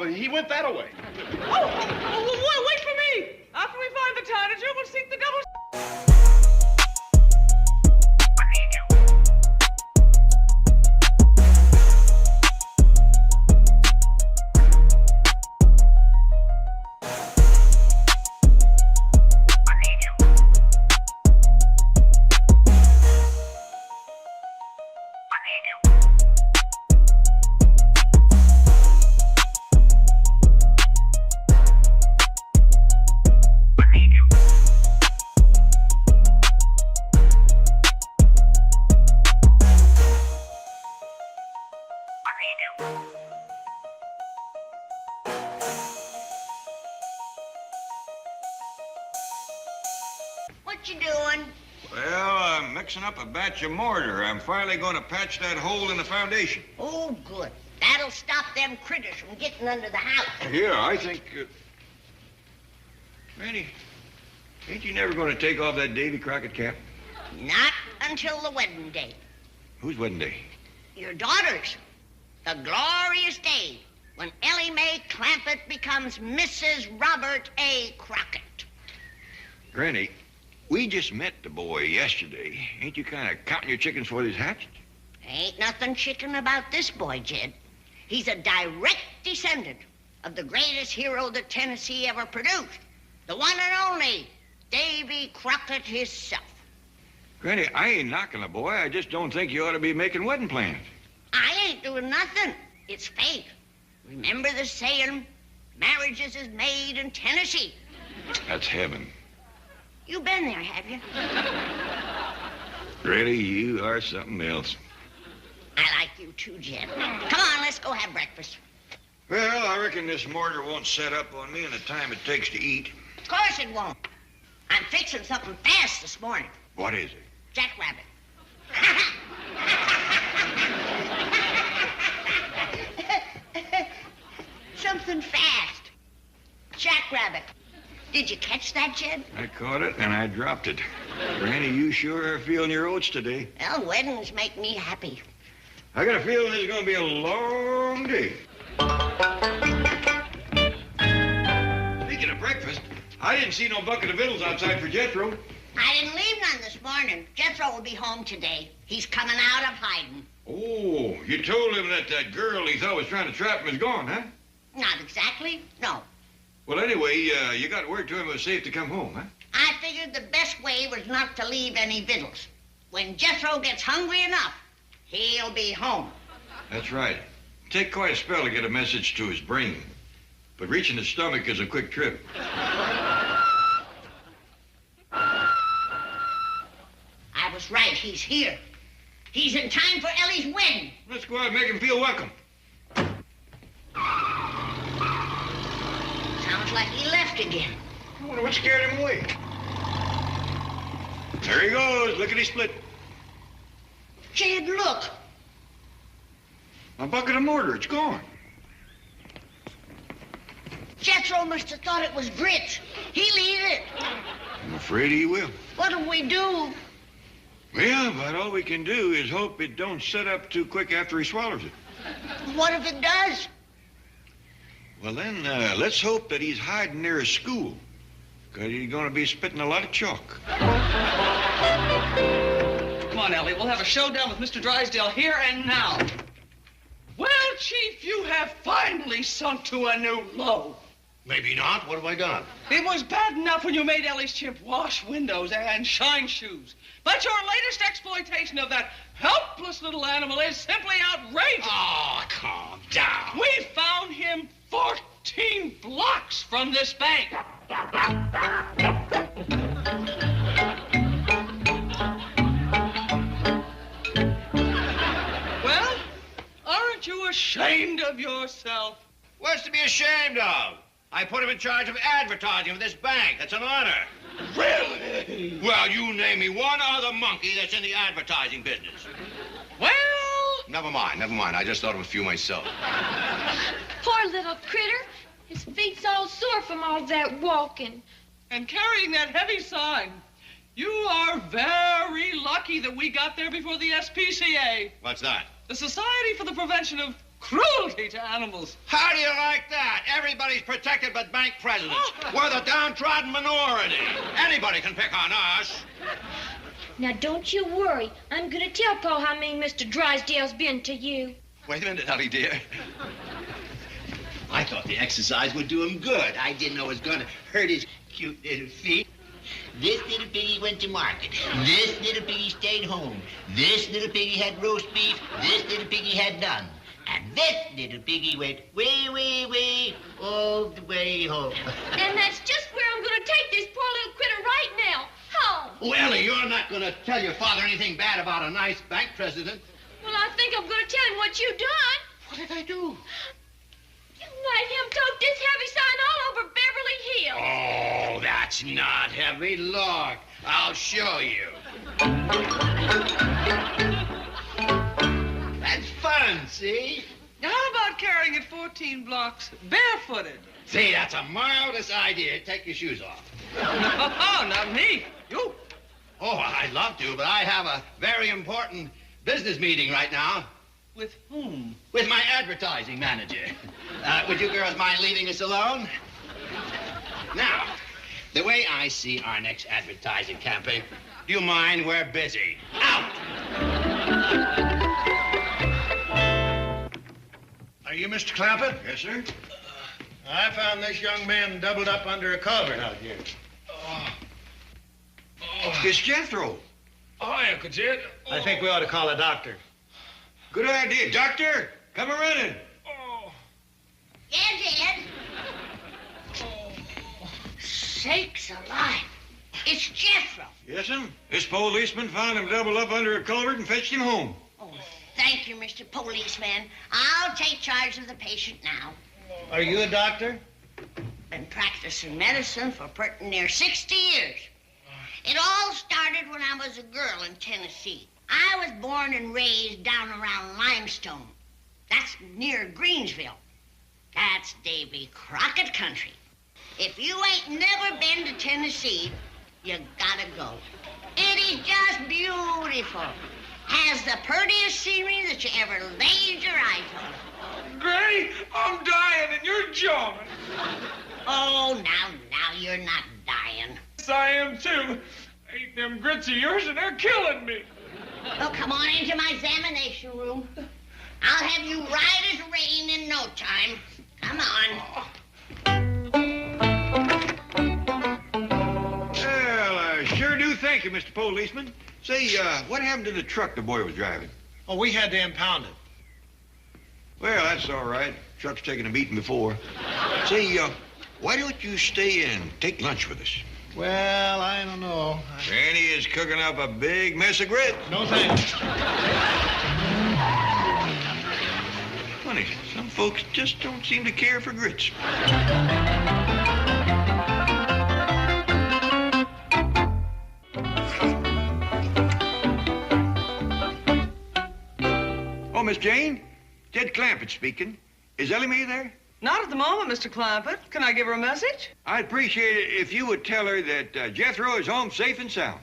He went that way. Wait for me! After we find the tanager, we'll seek the double... What you doing? Well, I'm mixing up a batch of mortar. I'm finally going to patch that hole in the foundation. Oh, good. That'll stop them critters from getting under the house. Yeah, I think... Randy, ain't you never going to take off that Davy Crockett cap? Not until the wedding day. Whose wedding day? Your daughter's. The glorious day when Ellie Mae Clampett becomes Mrs. Robert A. Crockett. Granny, we just met the boy yesterday. Ain't you kind of counting your chickens before they's hatched? Ain't nothing chicken about this boy, Jed. He's a direct descendant of the greatest hero that Tennessee ever produced. The one and only Davy Crockett himself. Granny, I ain't knocking the boy. I just don't think you ought to be making wedding plans. I ain't doing nothing. It's fate. Remember the saying, marriages is made in Tennessee. That's heaven. You been there, have you? Granny, you are something else. I like you too, Jed. Come on, let's go have breakfast. Well, I reckon this mortar won't set up on me in the time it takes to eat. Of course it won't. I'm fixing something fast this morning. What is it? Jackrabbit. Did you catch that, Jed? I caught it and I dropped it. Granny, you sure are feeling your oats today. Well, weddings make me happy. I got a feeling this is going to be a long day. Speaking of breakfast, I didn't see no bucket of victuals outside for Jethro. I didn't leave none this morning. Jethro will be home today. He's coming out of hiding. Oh, you told him that girl he thought was trying to trap him is gone, huh? Not exactly, no. Well, anyway, you got word to him it was safe to come home, huh? I figured the best way was not to leave any victuals. When Jethro gets hungry enough, he'll be home. That's right. Take quite a spell to get a message to his brain. But reaching his stomach is a quick trip. I was right, he's here. He's in time for Ellie's wedding. Let's go out and make him feel welcome. Sounds like he left again. I wonder what scared him away. There he goes. Lickety split. Jed, look. A bucket of mortar. It's gone. Jethro must have thought it was grits. He'll eat it. I'm afraid he will. What'll we do? Well, about all we can do is hope it don't set up too quick after he swallows it. What if it does? Well, then, let's hope that he's hiding near a school. Because he's going to be spitting a lot of chalk. Come on, Ellie. We'll have a showdown with Mr. Drysdale here and now. Well, Chief, you have finally sunk to a new low. Maybe not. What have I done? It was bad enough when you made Ellie's chimp wash windows and shine shoes. But your latest exploitation of that helpless little animal is simply outrageous. Oh, calm down. We found him 14 blocks from this bank. Well, aren't you ashamed of yourself? What's to be ashamed of? I put him in charge of advertising for this bank. That's an honor. Really? Well, you name me one other monkey that's in the advertising business. Well... Never mind. I just thought of a few myself. Poor little critter. His feet's all sore from all that walking. And carrying that heavy sign. You are very lucky that we got there before the SPCA. What's that? The Society for the Prevention of Cruelty to Animals. How do you like that? Everybody's protected but bank presidents. We're the downtrodden minority. Anybody can pick on us. Now, don't you worry. I'm going to tell Paul how mean Mr. Drysdale's been to you. Wait a minute, honey dear. I thought the exercise would do him good. I didn't know it was going to hurt his cute little feet. This little piggy went to market. This little piggy stayed home. This little piggy had roast beef. This little piggy had none. And this little piggy went way, way, way all the way home. And that's just where I'm going to take this poor little critter right now. Home. Oh, Ellie, you're not going to tell your father anything bad about a nice bank president. Well, I think I'm going to tell him what you done. What did I do? You made him tote this heavy sign all over Beverly Hills. Oh, that's not heavy. Look, I'll show you. That's fun, see? Now, how about carrying it 14 blocks barefooted? See, that's a marvelous idea. Take your shoes off. No, not me. You. Oh, I'd love to, but I have a very important business meeting right now. With whom? With my advertising manager. Would you girls mind leaving us alone? Now, the way I see our next advertising campaign, do you mind? We're busy. Out! Are you Mr. Clampett? Yes, sir? I found this young man doubled up under a culvert out here. It's Jethro. Hi, Uncle Jed. I think we ought to call a doctor. Good idea. Doctor, come a-running. Yeah, Jed. Sakes alive. It's Jethro. Yes'm. This policeman found him doubled up under a culvert and fetched him home. Oh, thank you, Mr. Policeman. I'll take charge of the patient now. Are you a doctor? Been practicing medicine for pretty near 60 years. It all started when I was a girl in Tennessee. I was born and raised down around Limestone. That's near Greensville. That's Davy Crockett country. If you ain't never been to Tennessee, you gotta go. It is just beautiful. Has the prettiest scenery that you ever laid your eyes on. Granny, I'm dying and you're jawing. Oh, now, you're not dying. Yes, I am too. Ate them grits of yours and they're killing me. Well, come on into my examination room. I'll have you right as rain in no time. Come on. Well, I sure do thank you, Mr. Policeman. Say, what happened to the truck the boy was driving? Oh, we had to impound it. Well, that's all right. Truck's taken a beating before. Say, why don't you stay and take lunch with us? Well, I don't know. Granny is cooking up a big mess of grits. No thanks. Funny, some folks just don't seem to care for grits. Oh, Miss Jane? Ted Clampett speaking. Is Ellie Mae there? Not at the moment, Mr. Clampett. Can I give her a message? I'd appreciate it if you would tell her that Jethro is home safe and sound.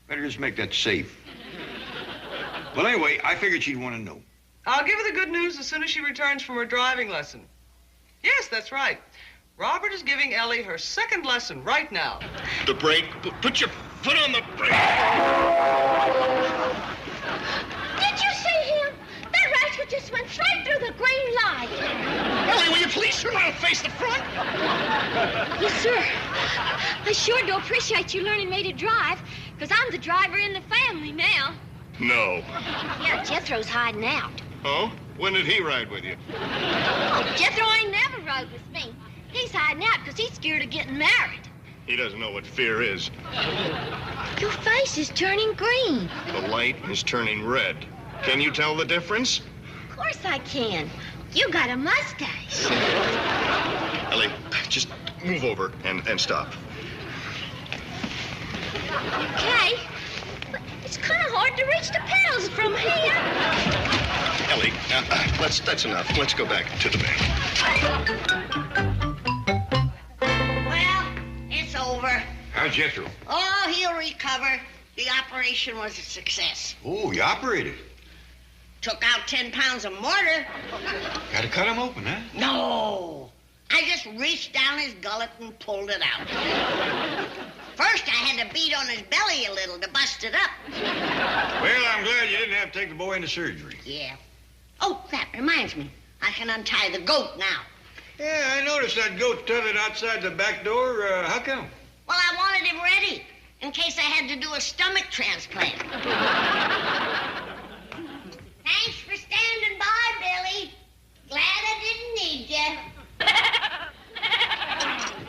Better just make that safe. Well, anyway, I figured she'd want to know. I'll give her the good news as soon as she returns from her driving lesson. Yes, that's right. Robert is giving Ellie her second lesson right now. The brake. Put your foot on the brake. Did you see him? That rascal just went straight through the green light. Ellie, will you please turn around and face the front? Yes, sir. I sure do appreciate you learning me to drive, because I'm the driver in the family now. No. Yeah, Jethro's hiding out. Oh? When did he ride with you? Oh, Jethro ain't never rode with me. He's hiding out because he's scared of getting married. He doesn't know what fear is. Your face is turning green. The light is turning red. Can you tell the difference? Of course I can. You got a mustache. Ellie, just move over and stop. Okay. But it's kind of hard to reach the pedals from here. Ellie, that's enough. Let's go back to the bank. Well, it's over. How's Jethro? Oh, he'll recover. The operation was a success. Oh, you operated. Took out 10 pounds of mortar. Got to cut him open, huh? No. I just reached down his gullet and pulled it out. First, I had to beat on his belly a little to bust it up. Well, I'm glad you didn't have to take the boy into surgery. Yeah. Oh, that reminds me. I can untie the goat now. Yeah, I noticed that goat tethered outside the back door. How come? Well, I wanted him ready in case I had to do a stomach transplant. Thanks for standing by, Billy. Glad I didn't need you.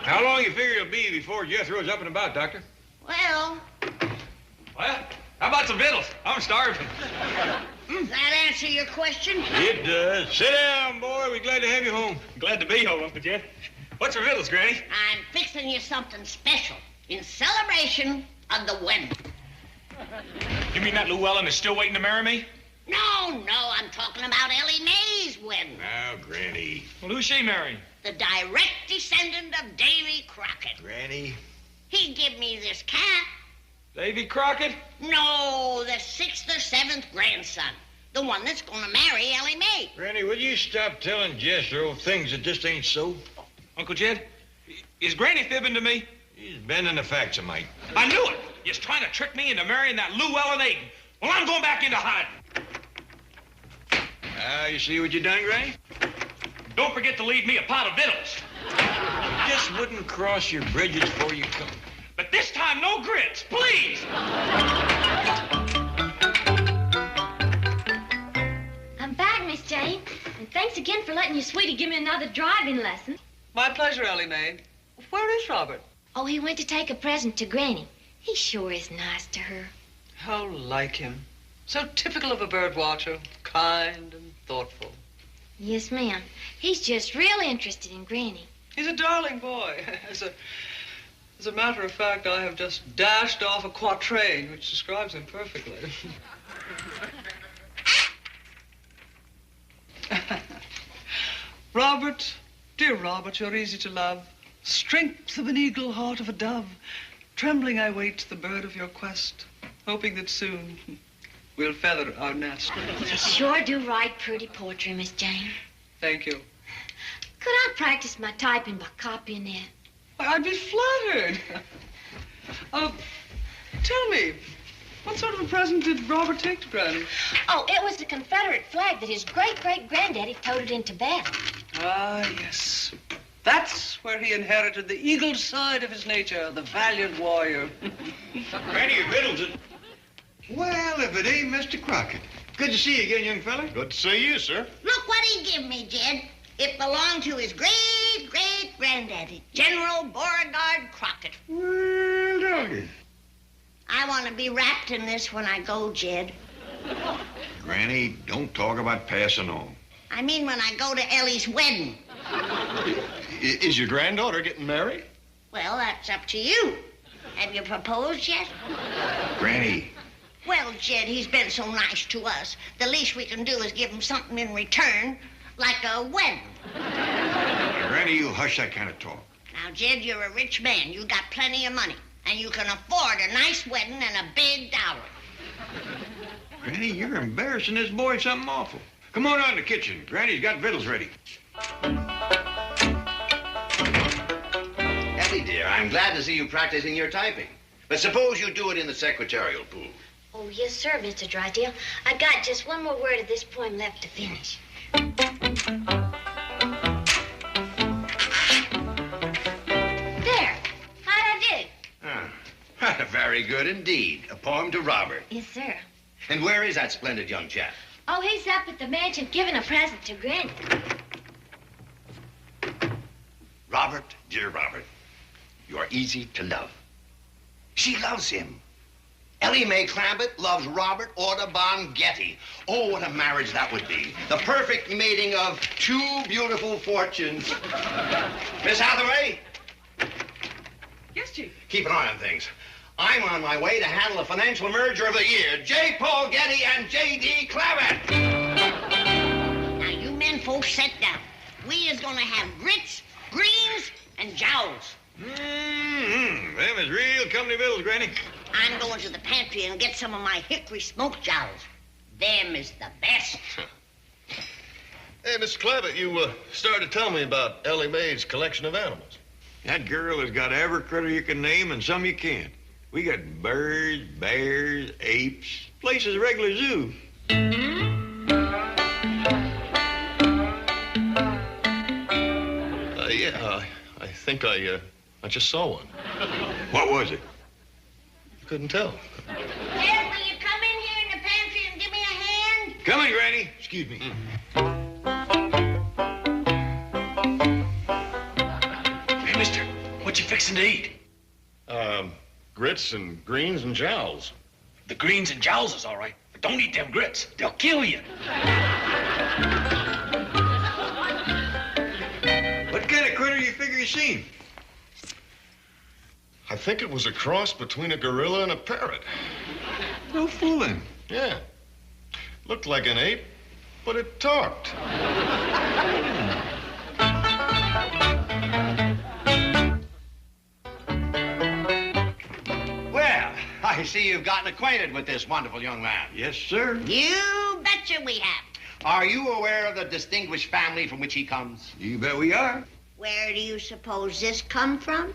How long you figure it'll be before Jethro's up and about, Doctor? Well, Well, how about some victuals? I'm starving. does that answer your question? It does. Sit down, boy. We're glad to have you home. Glad to be home, Uncle Jeff. What's for victuals, Granny? I'm fixing you something special in celebration of the wedding. You mean that Llewellyn is still waiting to marry me? No, I'm talking about Ellie Mae's wedding. Now, Granny. Well, who's she marrying? The direct descendant of Davy Crockett. Granny. He give me this cat. Davy Crockett? No, the 6th or 7th grandson. The one that's going to marry Ellie Mae. Granny, will you stop telling Jethro things that just ain't so? Uncle Jed, is Granny fibbing to me? He's bending the facts a mite. I knew it. You're trying to trick me into marrying that Llewellyn Aiden. Well, I'm going back into hiding. Now, you see what you done, Granny? Don't forget to leave me a pot of victuals. You just wouldn't cross your bridges before you come. But this time, no grits, please. I'm back, Miss Jane. And thanks again for letting your sweetie give me another driving lesson. My pleasure, Ellie Mae. Where is Robert? Oh, he went to take a present to Granny. He sure is nice to her. How like him. So typical of a bird watcher. Kind and thoughtful. Yes, ma'am. He's just real interested in Granny. He's a darling boy. As a matter of fact, I have just dashed off a quatrain which describes him perfectly. Robert, Dear Robert, you're easy to love. Strength of an eagle, heart of a dove. Trembling I wait the bird of your quest, hoping that soon we'll feather our nest. You sure do write pretty poetry, Miss Jane. Thank you. Could I practice my typing by copying it? Why, I'd be flattered. Tell me, what sort of a present did Robert take to Granny? Oh, it was the Confederate flag that his great-great-granddaddy toted into battle. Ah, yes. That's where he inherited the eagle side of his nature, the valiant warrior. Granny, your victuals. Well, if it ain't Mr. Crockett. Good to see you again, young fella. Good to see you, sir. Look what he give me, Jed. It belonged to his great-great-granddaddy, General Beauregard Crockett. Well, doggy. I want to be wrapped in this when I go, Jed. Granny, don't talk about passing on. I mean when I go to Ellie's wedding. Is your granddaughter getting married? Well, that's up to you. Have you proposed yet? Granny. Well, Jed, he's been so nice to us. The least we can do is give him something in return, like a wedding. Granny, you hush that kind of talk. Now, Jed, you're a rich man. You got plenty of money. And you can afford a nice wedding and a big dowry. Granny, you're embarrassing this boy something awful. Come on out in the kitchen. Granny's got victuals ready. Ellie, dear, I'm glad to see you practicing your typing. But suppose you do it in the secretarial pool. Oh, yes, sir, Mr. Drysdale. I got just one more word of this poem left to finish. There. How'd I do? Very good indeed. A poem to Robert. Yes, sir. And where is that splendid young chap? Oh, he's up at the mansion giving a present to Granny. Robert, dear Robert, you're easy to love. She loves him. Ellie Mae Clampett loves Robert Audubon Getty. Oh, what a marriage that would be. The perfect mating of two beautiful fortunes. Miss Hathaway? Yes, Chief. Keep an eye on things. I'm on my way to handle the financial merger of the year. J. Paul Getty and J.D. Clampett. Now, you men folks, sit down. We is gonna have grits, greens, and jowls. Them is real company victuals, Granny. I'm going to the pantry and get some of my hickory smoked jowls. Them is the best. Hey, Mr. Clampett, you started to tell me about Ellie Mae's collection of animals. That girl has got every critter you can name and some you can't. We got birds, bears, apes. Place is a regular zoo. Yeah, I think I just saw one. What was it? Couldn't tell. Dad, will you come in here in the pantry and give me a hand? Come in, Granny. Excuse me. Hey, mister, what you fixing to eat? Grits and greens and jowls. The greens and jowls is all right, but don't eat them grits. They'll kill you. What kind of critter you figure you seen? I think it was a cross between a gorilla and a parrot. No fooling. Yeah. Looked like an ape, but it talked. Well, I see you've gotten acquainted with this wonderful young man. Yes, sir. You betcha we have. Are you aware of the distinguished family from which he comes? You bet we are. Where do you suppose this come from?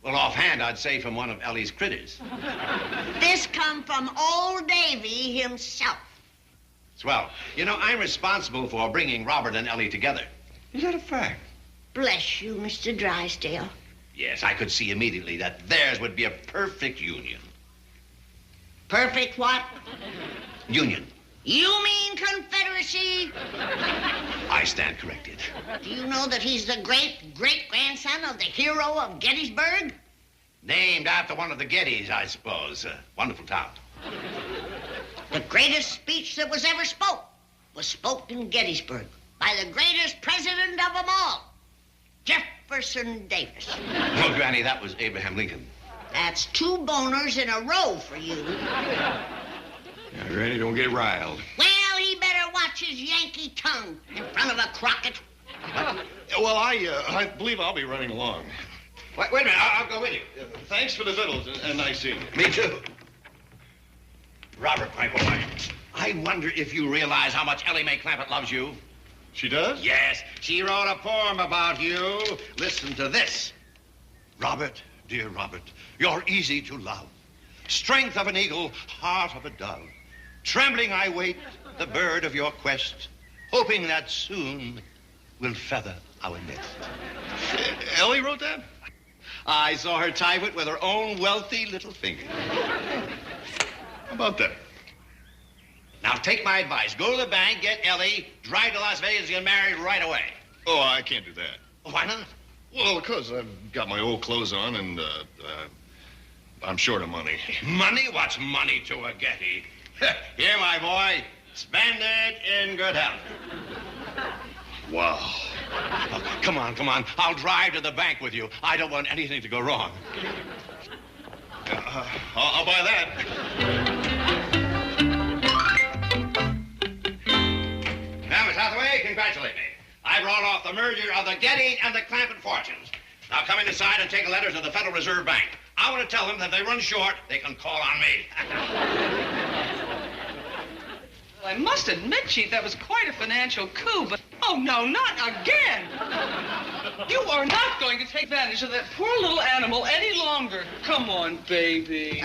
Well, offhand, I'd say from one of Ellie's critters. This come from old Davy himself. Swell. You know, I'm responsible for bringing Robert and Ellie together. Is that a fact? Bless you, Mr. Drysdale. Yes, I could see immediately that theirs would be a perfect union. Perfect what? Union. You mean Confederacy? I stand corrected. Do you know that he's the great-great-grandson of the hero of Gettysburg? Named after one of the Gettys, I suppose. Wonderful town. The greatest speech that was ever spoke was spoken in Gettysburg by the greatest president of them all, Jefferson Davis. No, Granny, that was Abraham Lincoln. That's two boners in a row for you. Now, Granny, don't get riled. Well, he better watch his Yankee tongue in front of a Crockett. Well, I believe I'll be running along. Wait a minute, I'll go with you. Thanks for the victuals, and nice seeing you. Me too. Robert, my boy, I wonder if you realize how much Ellie Mae Clampett loves you. She does? Yes, she wrote a poem about you. Listen to this. Robert, dear Robert, you're easy to love. Strength of an eagle, heart of a dove. Trembling I wait the bird of your quest, hoping that soon we'll feather our nest. Ellie wrote that? I saw her type it with her own wealthy little finger. How about that? Now take my advice. Go to the bank, get Ellie, drive to Las Vegas, and get married right away. Oh, I can't do that. Why not? Well, because I've got my old clothes on, and I'm short of money. Money? What's money to a Getty? Here, my boy, spend it in good health. Wow. Oh, come on. I'll drive to the bank with you. I don't want anything to go wrong. I'll buy that. Now, Miss Hathaway, congratulate me. I brought off the merger of the Getty and the Clampett fortunes. Now come inside and take letters to the Federal Reserve Bank. I want to tell them that if they run short, they can call on me. Well, I must admit, Chief, that was quite a financial coup, but oh, no, not again. You are not going to take advantage of that poor little animal any longer. Come on, baby.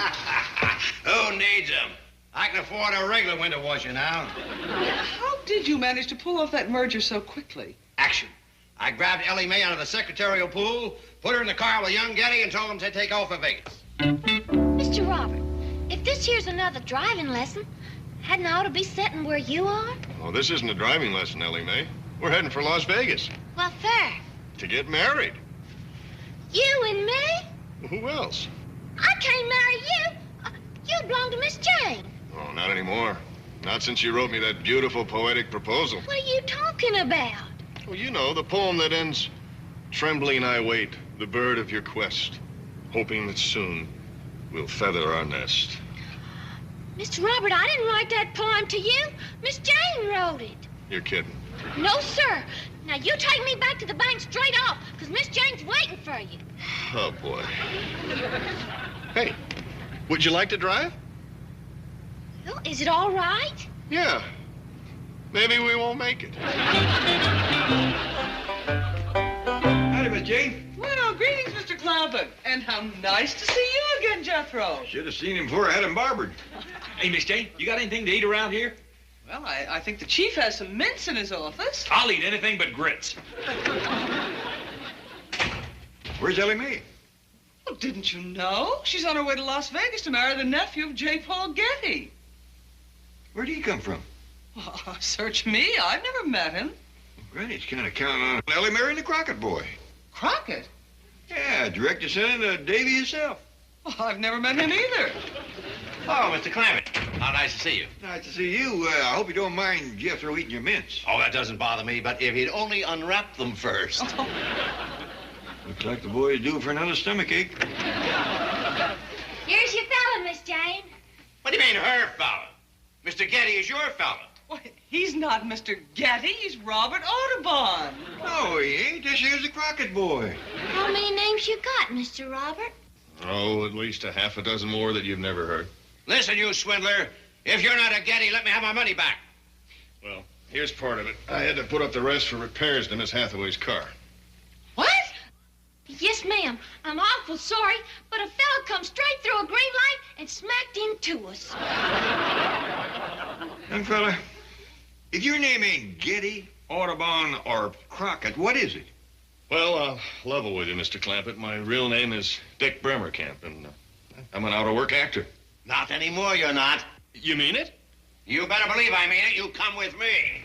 Who needs him? I can afford a regular window washer now. How did you manage to pull off that merger so quickly? Action. I grabbed Ellie Mae out of the secretarial pool, put her in the car with young Getty, and told him to take off for Vegas. Mr. Robert, if this here's another driving lesson, hadn't I ought to be sitting where you are? Oh, this isn't a driving lesson, Ellie Mae. We're heading for Las Vegas Well, fair. to get married. You and me? Who else? I can't marry you. You belong to Miss Jane. Oh, not anymore. Not since you wrote me that beautiful poetic proposal. What are you talking about? Well, you know, the poem that ends, trembling I wait, the bird of your quest, hoping that soon we'll feather our nest. Mr. Robert, I didn't write that poem to you. Miss Jane wrote it. You're kidding. No, sir. Now, you take me back to the bank straight off, because Miss Jane's waiting for you. Oh, boy. Hey, would you like to drive? Well, is it all right? Yeah. Maybe we won't make it. Howdy, Miss Jane. Well, greetings, Mr. Clampett. And how nice to see you again, Jethro. Should have seen him before I had him barbered. Hey, Miss Jane, you got anything to eat around here? Well, I think the chief has some mints in his office. I'll eat anything but grits. Where's Ellie Mae? Well, didn't you know? She's on her way to Las Vegas to marry the nephew of J. Paul Getty. Where'd he come from? Oh, search me. I've never met him. Granny's kind of counting on Ellie marrying the Crockett boy. Crockett? Yeah, direct descendant of Davy himself. Well, I've never met him either. Oh, Mr. Clampett, how nice to see you. Nice to see you. I hope you don't mind Jethro eating your mints. Oh, that doesn't bother me, but if he'd only unwrap them first. Looks like the boy's due for another stomachache. Here's your fella, Miss Jane. What do you mean, her fella? Mr. Getty is your fella. Why, he's not Mr. Getty. He's Robert Audubon. No, he ain't. This here's the Crockett boy. How many names you got, Mr. Robert? Oh, at least a half a dozen more that you've never heard. Listen, you swindler. If you're not a Getty, let me have my money back. Well, here's part of it. I had to put up the rest for repairs to Miss Hathaway's car. What? Yes, ma'am. I'm awful sorry, but a fella come straight through a green light and smacked into us. Young fella, if your name ain't Getty, Audubon, or Crockett, what is it? Well, I'll level with you, Mr. Clampett. My real name is Dick Bremerkamp, and I'm an out-of-work actor. Not anymore, you're not. You mean it? You better believe I mean it. You come with me.